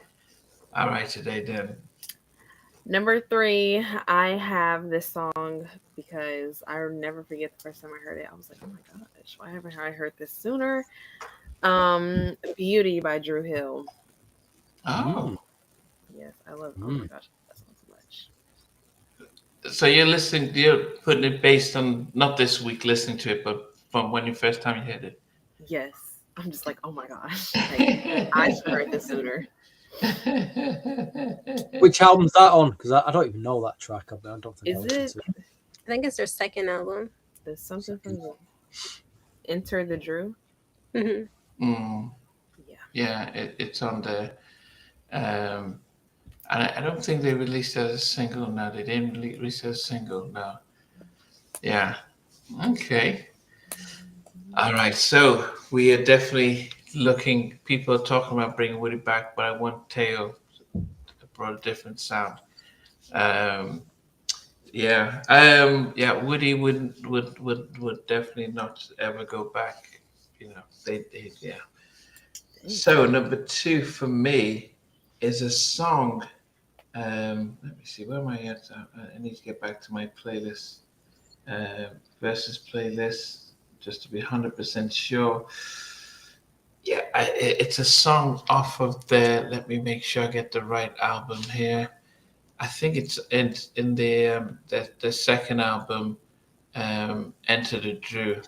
All right, today then. Number 3, I have this song because I'll never forget the first time I heard it. I was like, oh my gosh, why haven't I heard this sooner? Beauty by Dru Hill. Oh. Yes, I love Oh my gosh, that song so much. So you're putting it based on not this week listening to it, but from when you first time you heard it. Yes. I'm just like, oh my gosh. Like, I should have heard this sooner. Which album's that on? Because I don't even know that track. I don't think Is it? I think it's their second album. There's something from the Enter the Dru. Yeah, it's on the. And I don't think they released it as a single. No, they didn't release it as a single. No. Yeah. Okay. All right. So we are definitely looking. People are talking about bringing Woody back, but I want Teo brought a different sound. Woody would definitely not ever go back. They yeah. So number 2 for me is a song. Let me see, where am I at? I need to get back to my playlist, versus playlist, just to be 100% sure. Yeah, it's a song off of let me make sure I get the right album here. I think it's in the second album, Enter the Dru,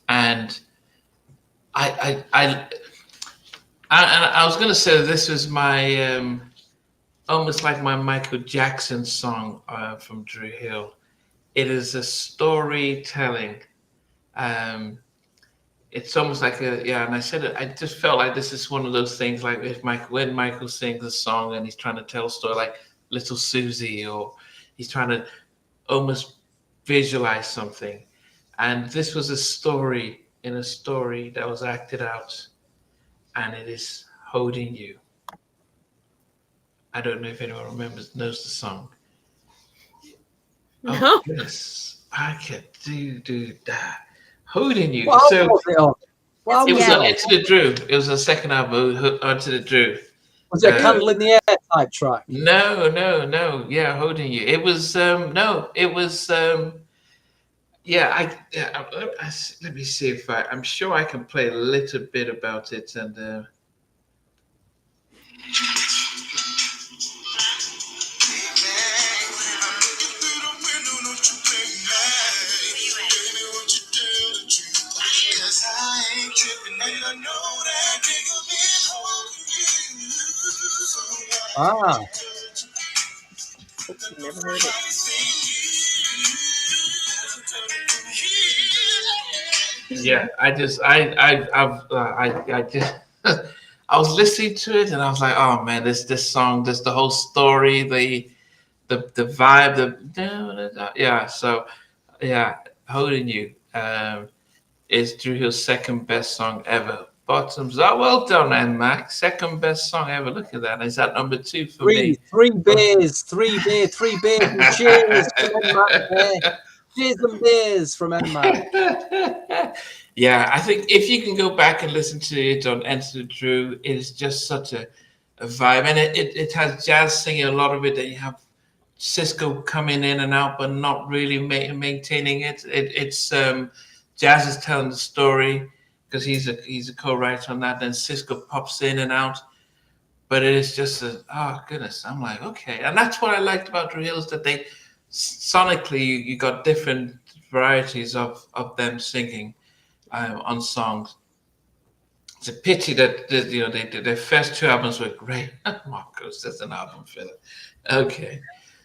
and I was gonna say this was my almost like my Michael Jackson song from Dru Hill. It is a storytelling. It's almost like and I said it. I just felt like this is one of those things, like when Michael sings a song and he's trying to tell a story, like Little Susie, or he's trying to almost visualize something. And this was a story in a story that was acted out, and it is Holding You. I don't know if anyone knows the song. No. Oh, yes, I can do that. Holding You. What So was it on? it was on Enter the Dru. It was the second album, Enter the Dru. Was it a Candle in the Air type track? No. Yeah, Holding You. It was no. It was yeah. Let me see if I'm sure I can play a little bit about it and. Ah. Never heard it. Yeah, I just I was listening to it and I was like, oh man, this song, the whole story, the vibe, So yeah, Holding You is Dru Hill's second best song ever. Bottoms up. Well done, Mac. Second best song ever. Look at that. Is that number 2 for me? Three beers, and cheers from Mac. Cheers and beers from Mac. Yeah, I think if you can go back and listen to it on Enter the Dru, it is just such a vibe. And it has jazz singing a lot of it, that you have Cisco coming in and out, but not really maintaining it. It's Jazz is telling the story, because he's a co-writer on that. Then Cisco pops in and out, but it is just oh goodness. I'm like, okay, and that's what I liked about Dru Hill, is that they sonically you got different varieties of them singing on songs. It's a pity that their first 2 albums were great. Marcos, that's an album filler. Okay,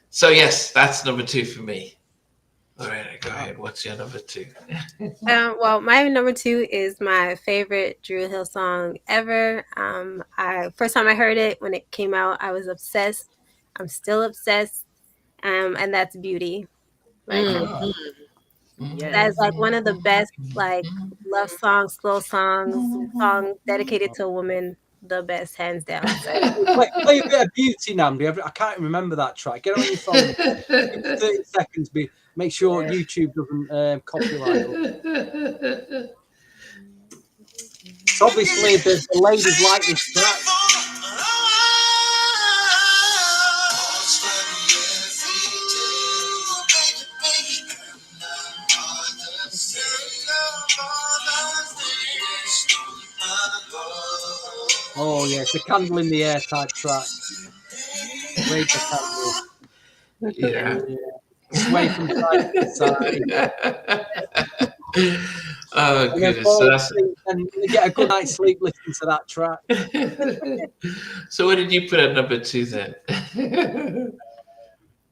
so yes, that's number 2 for me. All right, go ahead. What's your number 2? Well, my number 2 is my favorite Dru Hill song ever. First time I heard it, when it came out, I was obsessed. I'm still obsessed. And that's Beauty. Like, that's like one of the best like love songs, slow songs, song dedicated to a woman. The best, hands down. Play a bit of Beauty, Namdi. I can't remember that track. Get it on your phone. 30 seconds. Make sure YouTube doesn't copyright. It's obviously the ladies like this track. Oh yeah, it's a candle in the air type track. Raise the candle. Yeah. Sway from side to side. Oh And then goodness! So, and you get a good night's sleep listening to that track. So what did you put at number 2 then?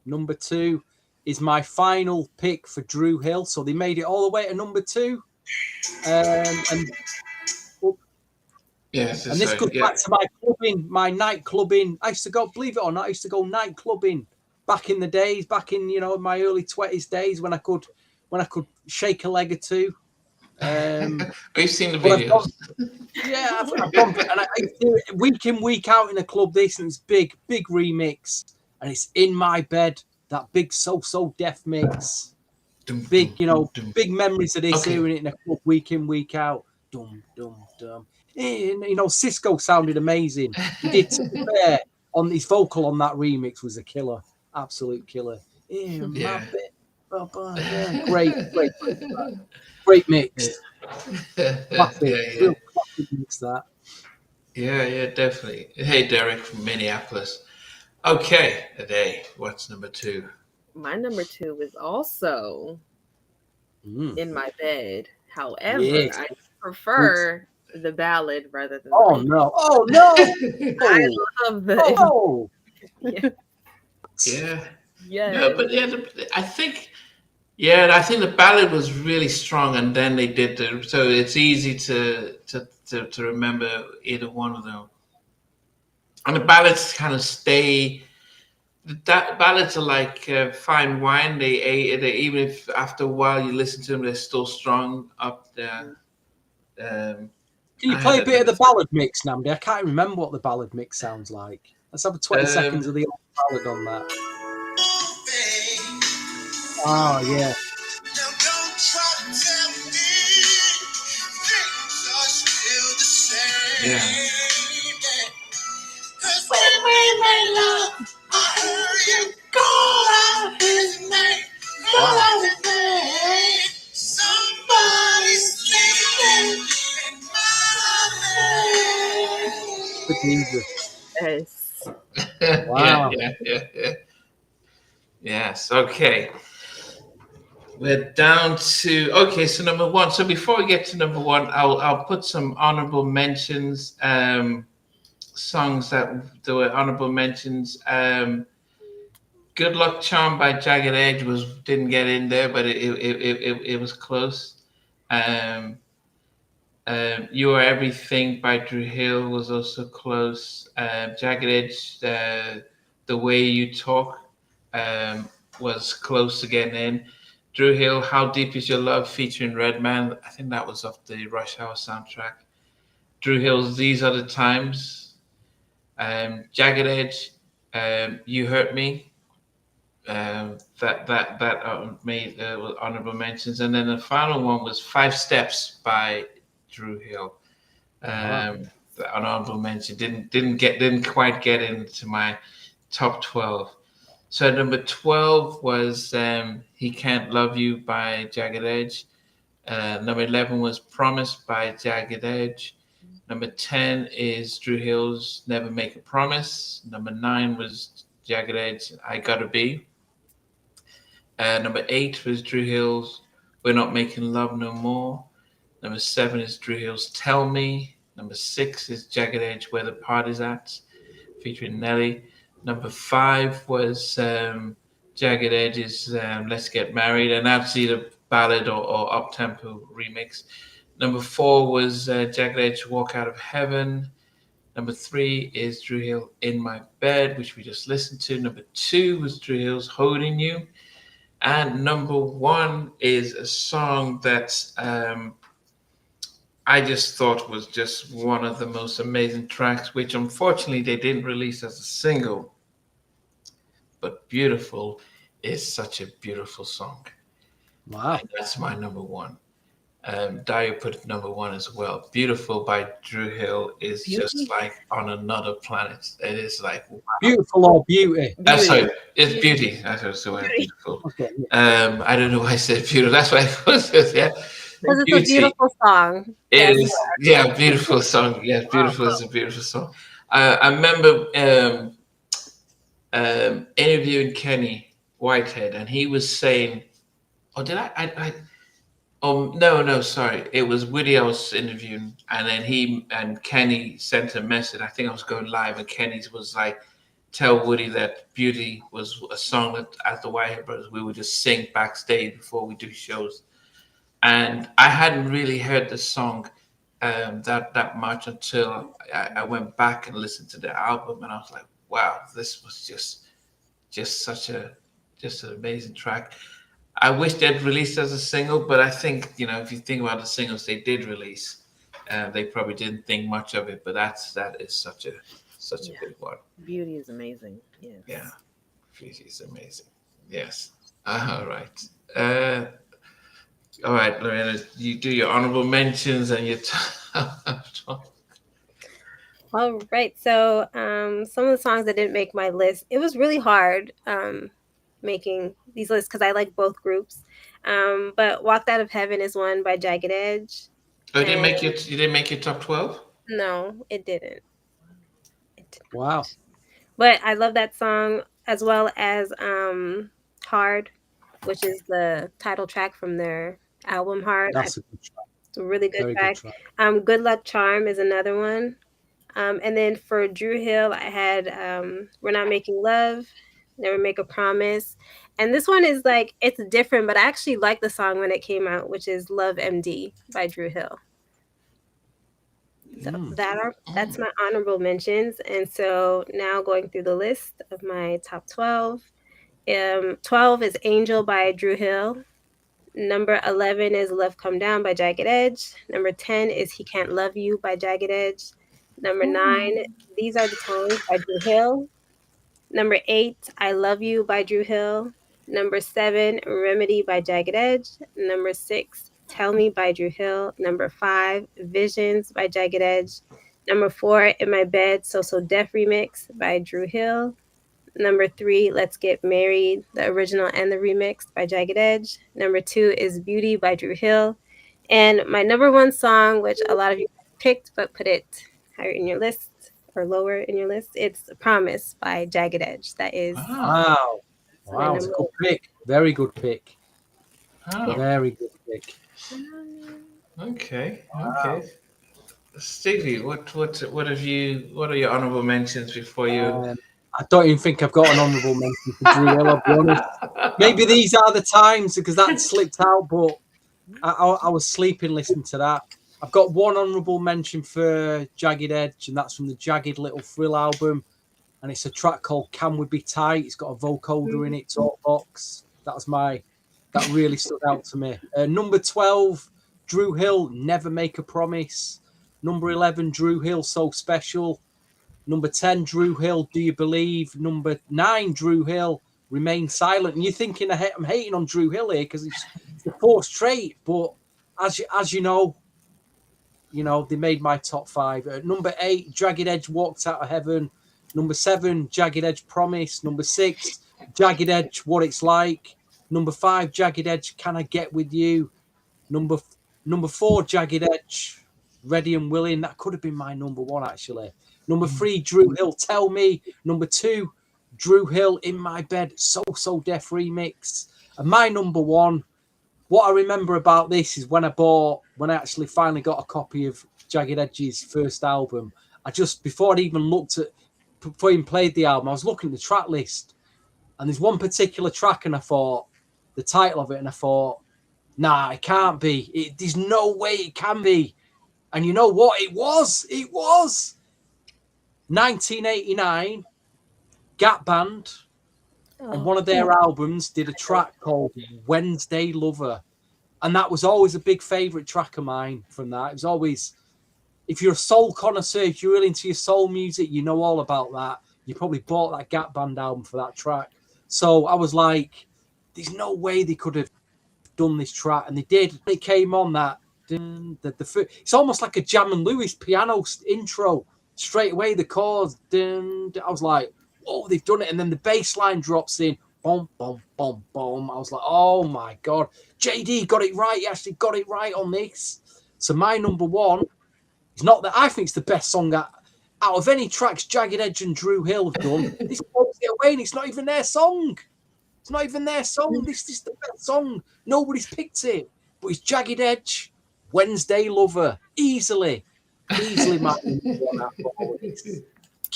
Number 2 is my final pick for Dru Hill. So they made it all the way to number 2. And Yes, and this goes back to my clubbing, my night clubbing. I used to go, believe it or not, I used to go night clubbing back in the days, back in my early 20s days when I could shake a leg or two. We've seen the videos. I've gone, and I do it week in, week out in a club. This and it's big remix, and it's In My Bed. That big So Deaf mix. Big memories of this hearing it in a club week in, week out. Dum dum dum. And, Cisco sounded amazing. He did, to be fair, on his vocal on that remix was a killer, absolute killer. In my bed. Yeah, great mix. Classic, real classic mix that. Yeah, definitely. Hey, Derek from Minneapolis. Okay, Ade, what's number 2? My number 2 is also In My Bed. However, I prefer the ballad rather than Oh no! I love the Yeah. No, but I think the ballad was really strong, and then they did so it's easy to remember either one of them. And the ballads kind of stay. That ballads are like fine wine. They even if after a while you listen to them, they're still strong up there. Can you play a bit of the ballad mix, Namdi? I can't remember what the ballad mix sounds like. Let's have 20 seconds of the old ballad on that. Oh, yeah. Now don't try to tell me things are still the same. Yeah. Cause when we made love, I heard you call out his name. Call out his name. Somebody's sleeping in my bed. Yes. Wow. Yeah. Yes. Okay. We're down to so number 1. So before we get to number 1, I'll put some honorable mentions. Songs that there were honorable mentions. Good Luck Charm by Jagged Edge didn't get in there, but it was close. You Are Everything by Dru Hill was also close. Jagged Edge, The Way You Talk was close to getting in. Dru Hill, How Deep Is Your Love featuring Redman. I think that was off the Rush Hour soundtrack. Dru Hill's These Are the Times. Jagged Edge, You Hurt Me. That made honorable mentions. And then the final one was 5 Steps by Dru Hill. The honorable mention didn't quite get into my top 12. So number 12 was He Can't Love You by Jagged Edge. Number 11 was Promise by Jagged Edge. Number 10 is Dru Hill's Never Make a Promise. Number 9 was Jagged Edge, I Gotta Be. Number 8 was Dru Hill's We're Not Making Love No More. Number 7 is Dru Hill's Tell Me. Number 6 is Jagged Edge, Where the Party's At, featuring Nelly. Number 5 was Jagged Edge's Let's Get Married, and that's either ballad or up-tempo remix. Number 4 was Jagged Edge, Walk Out of Heaven. Number 3 is Dru Hill, In My Bed, which we just listened to. Number 2 was Dru Hill's Holding You. And number 1 is a song that I just thought was just one of the most amazing tracks, which unfortunately they didn't release as a single. But Beautiful is such a beautiful song. Wow. And that's my number 1. Dio put it number 1 as well. Beautiful by Dru Hill is just like on another planet. It is like, wow. Beautiful or beauty? Sorry, it's beauty. That's the word, beautiful. Okay. I don't know why I said beautiful. That's why I was just, yeah. Because it's a beautiful song. It is, yeah, beautiful song. Yeah, beautiful is a beautiful song. I remember interviewing Kenny Whitehead, and he was saying, "Oh, did I no, sorry. It was Woody I was interviewing, and then he and Kenny sent a message. I think I was going live, and Kenny was like, tell Woody that Beauty was a song that at the Whitehead Brothers we would just sing backstage before we do shows." And I hadn't really heard the song that much until I went back and listened to the album, and I was like, wow, this was just such an amazing track. I wish they'd released as a single, but I think, if you think about the singles they did release, they probably didn't think much of it, but that is such a big one. Beauty is amazing. Yes. Yeah. Beauty is amazing. Yes. All right. All right, Lorena, you do your honorable mentions and your All right. So some of the songs that didn't make my list, it was really hard making these lists because I like both groups. But Walked Out of Heaven is one by Jagged Edge. Oh, you didn't make your top 12? No, it didn't. Wow. But I love that song, as well as Hard, which is the title track from their album Hard. That's a good track. It's a really good track. Good track. Good Luck Charm is another one. And then for Dru Hill, I had We're Not Making Love, Never Make a Promise. And this one is like, it's different, but I actually liked the song when it came out, which is Love MD by Dru Hill. So that's my honorable mentions. And so now going through the list of my top 12. 12 is Angel by Dru Hill. Number 11 is Love Come Down by Jagged Edge. Number 10 is He Can't Love You by Jagged Edge. Number 9, These Are the Times by Dru Hill. Number 8, I Love You by Dru Hill. Number 7, Remedy by Jagged Edge. Number 6, Tell Me by Dru Hill. Number 5, Visions by Jagged Edge. Number 4, In My Bed, So Def Remix by Dru Hill. Number 3, Let's Get Married, the original and the remix by Jagged Edge. Number 2 is Beauty by Dru Hill. And my number 1 song, which a lot of you picked, but put it higher in your list or lower in your list, it's Promise by Jagged Edge. That is. Wow. It's a good pick. Very good pick. Oh. Very good pick. Okay. Stevie, what are your honorable mentions before you? I don't even think I've got an honourable mention for Dru Hill, I'll be honest. Maybe these are the times because that slipped out, but I was sleeping listening to that. I've got one honourable mention for Jagged Edge, and that's from the Jagged Little Thrill album. And it's a track called Can We Be Tight? It's got a vocoder in it, talk box. That really stood out to me. Number 12, Dru Hill, Never Make a Promise. Number 11, Dru Hill, So Special. Number 10, Dru Hill, Do You Believe? Number 9, Dru Hill, Remain Silent. And you're thinking I'm hating on Dru Hill here because it's the 4th straight. But as you know, they made my top 5. Number 8, Jagged Edge, Walked Out of Heaven. Number 7, Jagged Edge, Promise. Number 6, Jagged Edge, What It's Like. Number 5, Jagged Edge, Can I Get With You? Number 4, Jagged Edge, Ready and Willing. That could have been my number 1, actually. Number 3, Dru Hill, Tell Me. Number 2, Dru Hill, In My Bed, So Def Remix. And my number 1, what I remember about this is when I actually finally got a copy of Jagged Edge's first album, before I'd even before I even played the album, I was looking at the track list. And there's one particular track, and I thought, the title of it, and I thought, nah, it can't be. There's no way it can be. And you know what? It was. 1989, Gap Band, on one of their albums, did a track called Wednesday Lover. And that was always a big favourite track of mine from that. It was always, if you're a soul connoisseur, if you're really into your soul music, you know all about that. You probably bought that Gap Band album for that track. So I was like, there's no way they could have done this track. And they did. It came on that It's almost like a Jam and Lewis piano intro. Straight away, the chords. I was like, "Oh, they've done it!" And then the bass line drops in. Boom, boom, boom, boom. I was like, "Oh my god, JD got it right. He actually got it right on this." So my number one is not that I think it's the best song out of any tracks Jagged Edge and Dru Hill have done. This blows it away, and it's not even their song. It's not even their song. This is the best song. Nobody's picked it, but it's Jagged Edge. Wednesday Lover, easily my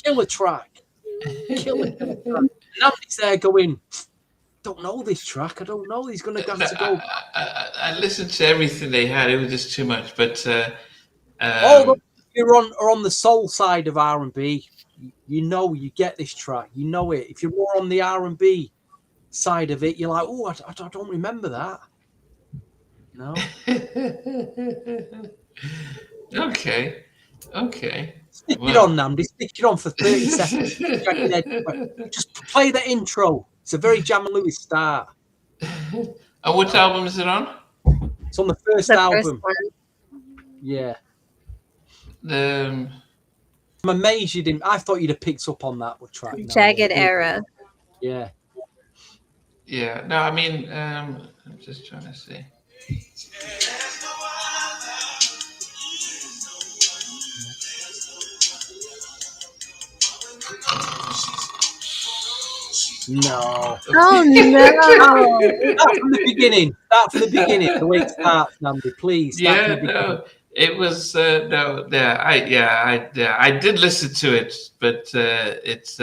killer track. Nobody's there going, don't know this track. I don't know. He's going to have to go. I listened to everything they had. It was just too much. But you're on the soul side of R&B. You know, you get this track. You know it. If you're more on the R&B side of it, you're like, oh, I don't remember that. No. Okay. Stick it on, Namdi. Stick it on for 30 seconds. Just play the intro. It's a very Jam and Lewis start. And what album is it on? It's on the first album. Yeah. I'm amazed you didn't. I thought you'd have picked up on that track. Jagged Era. Yeah. Yeah. No, I mean, I'm just trying to see. No. Oh no! Start from the beginning. The way it starts, Namdi, please. Yeah, no, it was no. Yeah, I did listen to it, but it's.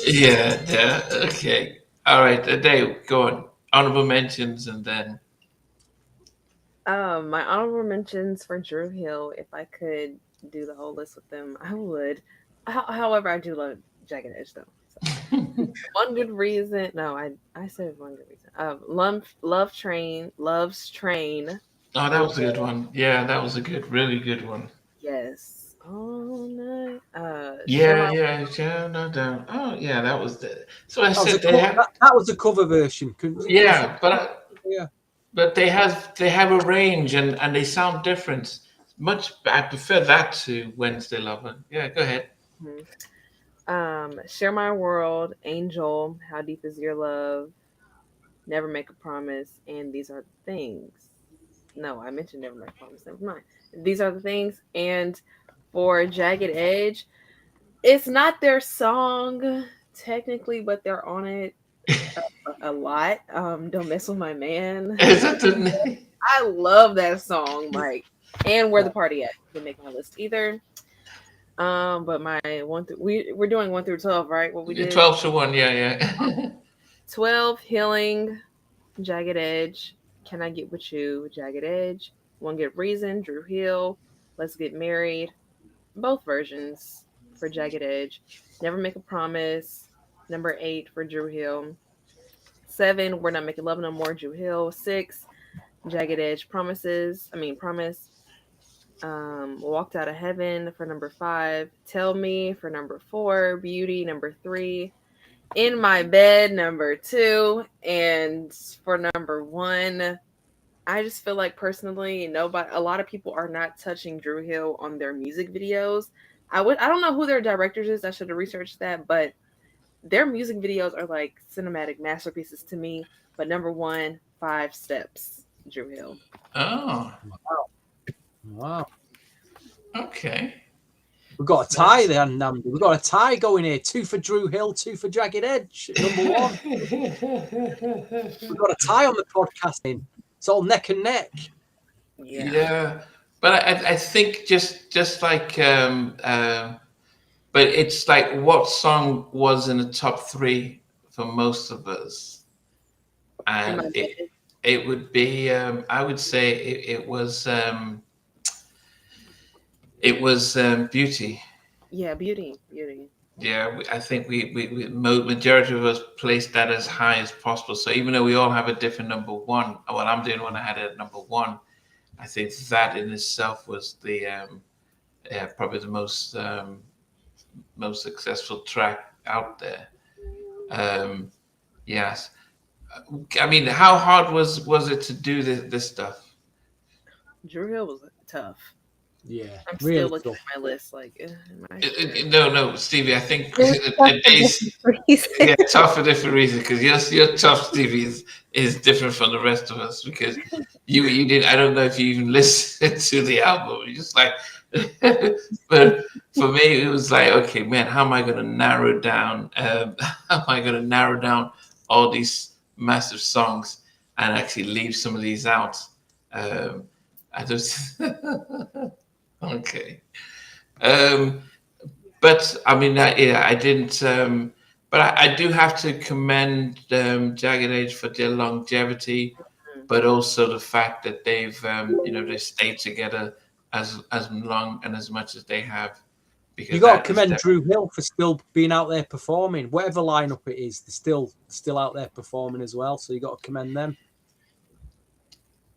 Yeah. Okay. All right. Dave, go on. Honorable mentions, and then. My honorable mentions for Dru Hill, if I could do the whole list with them, I would. However, I do love Jagged Edge though. So. One good reason. No, I said one good reason. Love's Train. Oh, that was a good one. Yeah, that was a really good one. Yes. All night. No doubt. Oh, yeah, that was the. So I said that was the cover version. Yeah, but they have a range and they sound different. I prefer that to Wednesday Lover. Yeah, go ahead. Mm-hmm. Share My World, Angel, How Deep Is Your Love, Never Make a Promise, and These Are the Things. No, I mentioned Never Make a Promise. Never mind. These Are the Things. And for Jagged Edge, it's not their song technically, but they're on it a lot. Don't Mess With My Man. Is that the name? I love that song, like, and Where the Party At. Didn't make my list either. But my we're doing 1 through 12, right? What we did 12 to 1, yeah. 12 Healing, Jagged Edge, Can I Get With You, Jagged Edge, One Good Reason, Dru Hill, Let's Get Married, both versions for Jagged Edge, Never Make a Promise, number 8 for Dru Hill, 7 We're Not Making Love No More, Dru Hill, 6 Jagged Edge, Promise. Walked Out of Heaven for number 5, Tell Me for number 4, Beauty number 3, In My Bed number 2, and for number 1, I just feel like personally a lot of people are not touching Dru Hill on their music videos. I don't know who their directors is. I should have researched that, but their music videos are like cinematic masterpieces to me. But number 1, 5 Steps, Dru Hill. Oh. Wow. Okay. We've got a tie there, Namdi. We've got a tie going here. 2 for Dru Hill, 2 for Jagged Edge. Number 1. We've got a tie on the podcasting. It's all neck and neck. Yeah. But I think just like but it's like what song was in the top 3 for most of us, and it would be I would say it was Beauty. Yeah, Beauty. Yeah, I think we majority of us placed that as high as possible. So even though we all have a different number 1, well, I'm doing one I had at number 1. I think that in itself was the probably the most successful track out there. Yes. I mean, how hard was it to do this stuff? Dru Hill was tough. Yeah, I'm really still looking tough. at my list like, am I sure? No, Stevie. I think It was tough for different reasons. yeah, tough for different reasons. Because your tough, Stevie, is different from the rest of us. Because you did. I don't know if you even listened to the album. You just like, but for me, it was like, okay, man, how am I going to narrow down? How am I going to narrow down all these massive songs and actually leave some of these out? I just okay. Um, but I mean, yeah, I didn't. But I do have to commend Jagged Edge for their longevity, but also the fact that they stayed together as long and as much as they have. Because You got to that is commend def- Dru Hill for still being out there performing. Whatever lineup it is, they're still out there performing as well. So you got to commend them.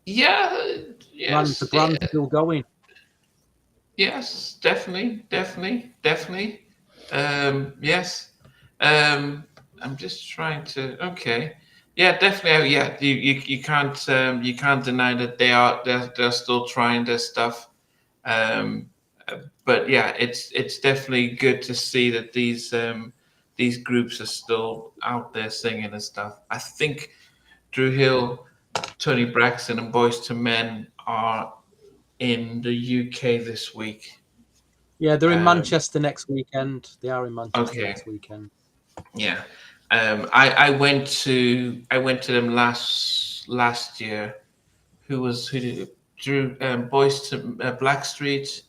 yeah, yes, The brand's still going. yes, definitely. Yes. I'm just trying to. Okay. Yeah, definitely. Yeah, you can't deny that they're still trying their stuff. Um, but yeah, it's definitely good to see that these groups are still out there singing and stuff. I think Dru Hill, Tony Braxton, and Boys to Men are in the UK this week. Yeah, they're in Um, Manchester next weekend. They are in Manchester okay. next weekend. Yeah. I went to them last year. Who did Drew Boys to Blackstreet,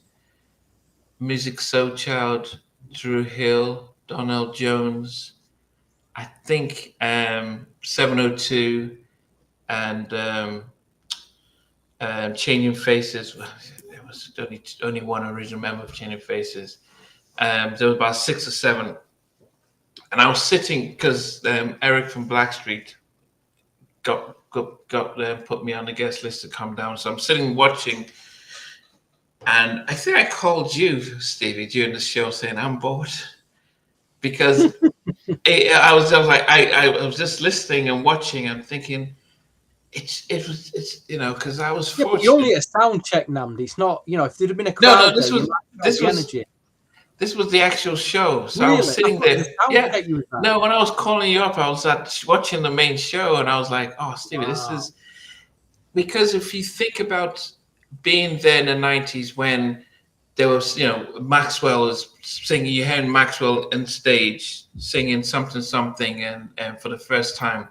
Music Soul Child, Dru Hill, Donnell Jones. I think 702 and Changing Faces. There was only one original member of Changing Faces. There was about 6 or 7. And I was sitting because Eric from Blackstreet got put me on the guest list to come down. So I'm sitting watching, and I think I called you, Stevie, during the show, saying I'm bored because I was just listening and watching and thinking it's because I was Yeah, but fortunate. you only a sound check, Namdi. It's not, if there'd have been a No, crowd this there, was you might this feel the was energy. this was the actual show. So I Really? was sitting I thought it there. was a sound Yeah. check you was at. No, when I was calling you up, I was watching the main show, and I was like, "Oh, Stevie, this Wow. is." Because if you think about being there in the 90s when there was, Maxwell was singing, you heard Maxwell on stage singing something and for the first time,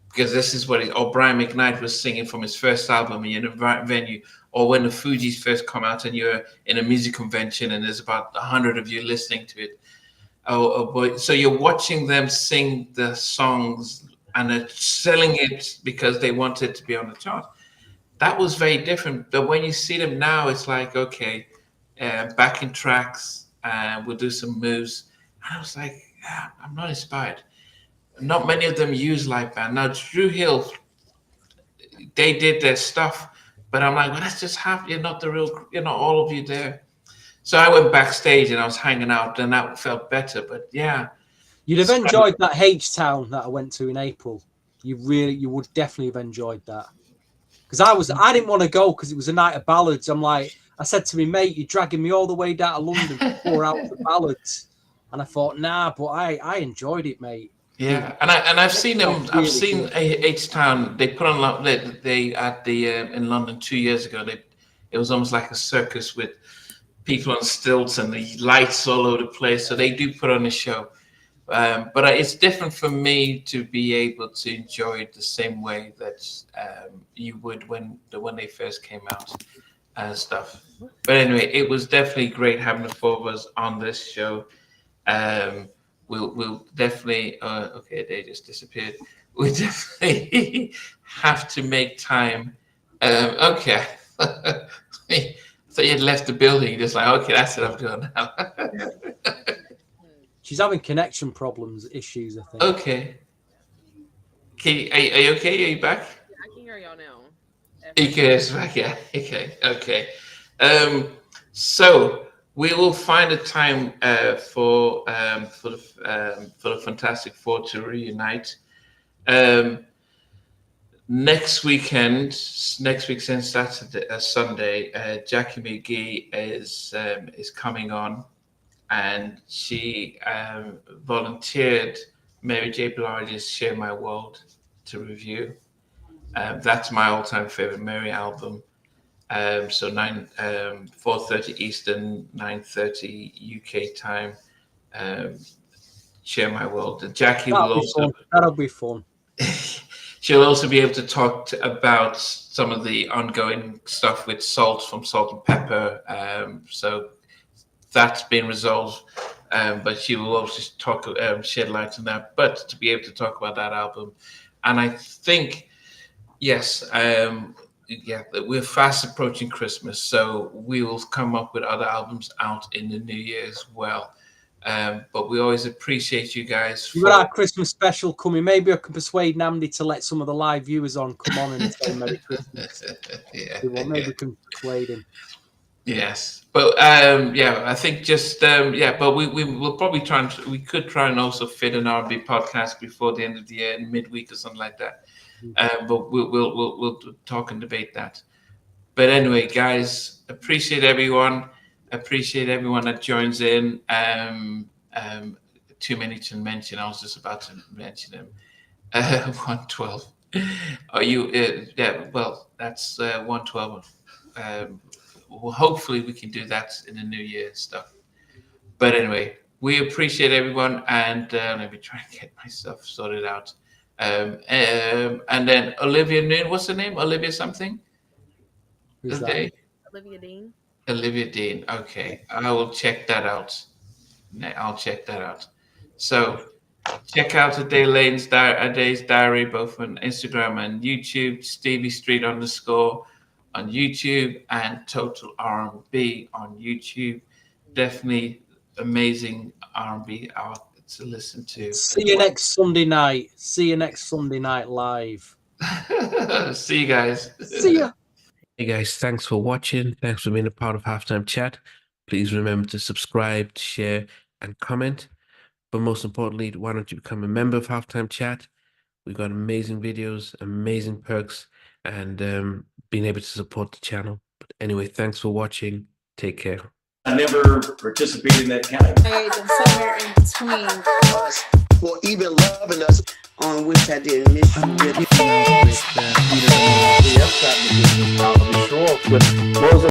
because this is or Brian McKnight was singing from his first album in a venue, or when the Fugees first come out and you're in a music convention and there's about 100 of you listening to it. Oh boy. So you're watching them sing the songs and they're selling it because they want it to be on the chart. That was very different. But when you see them now, it's like, okay, backing tracks, we'll do some moves. And I was like, I'm not inspired. Not many of them use live band. Now, Dru Hill, they did their stuff, but I'm like, well, let's just have, you're not the real, all of you there. So I went backstage and I was hanging out, and that felt better. But yeah. You'd have enjoyed that H Town that I went to in April. You would definitely have enjoyed that. Because I didn't want to go because it was a night of ballads. I said to me, mate, you're dragging me all the way down to London for 4 hours of ballads. And I thought, nah, but I enjoyed it, mate. Yeah, and I've seen them. I've seen H Town. They put on they at the in London 2 years ago. It was almost like a circus with people on stilts and the lights all over the place. So they do put on a show. But it's different for me to be able to enjoy it the same way that you would when they first came out and stuff. But anyway, it was definitely great having the 4 of us on this show. We'll definitely. Okay, they just disappeared. We definitely have to make time. Okay. So you had left the building, just like, okay, that's it. I'm doing now. She's having connection issues, I think. Okay. Are you okay? Are you back? Yeah, I can hear y'all now. You can hear us back, yeah. Okay. So we will find a time for the Fantastic Four to reunite. Next weekend, Sunday, Jackie McGee is coming on, and she volunteered Mary J. Blige's "Share My World" to review. That's my all-time favorite Mary album. So 4:30 Eastern, 9:30 UK time. Share My World. And Jackie that'll be fun. She'll also be able to talk about some of the ongoing stuff with Salt from Salt and Pepper. So that's been resolved. But she will also talk, shed light on that. But to be able to talk about that album, and I think, yes, we're fast approaching Christmas, so we will come up with other albums out in the new year as well. But we always appreciate you guys. We've got our Christmas special coming. Maybe I can persuade Namdi to let some of the live viewers on come on and say Merry Christmas. Maybe we can persuade him. Yes, but I think just but we will probably we could try and also fit an R&B podcast before the end of the year, midweek or something like that. But we'll talk and debate that. But anyway, guys, appreciate everyone. Appreciate everyone that joins in. Too many to mention. I was just about to mention them. 112. Are you? Well, that's 112. Well, hopefully we can do that in the new year stuff. But anyway, we appreciate everyone, and let me try and get myself sorted out. And then Olivia Noon, what's her name? Olivia something? Who's that? Olivia Dean. Olivia Dean. Okay, I will check that out. So check out A Day's Diary, both on Instagram and YouTube. Stevie Street _ on YouTube, and Total R&B on YouTube. Definitely amazing R&B art to listen to. See you next Sunday night. Live. See you guys. See ya. Hey guys, thanks for watching. Thanks for being a part of Halftime Chat. Please remember to subscribe, share, and comment. But most importantly, why don't you become a member of Halftime Chat? We've got amazing videos, amazing perks, and being able to support the channel. But anyway, thanks for watching. Take care. I never participated in that kind of. And somewhere in between us for even loving us, on which I didn't miss you with.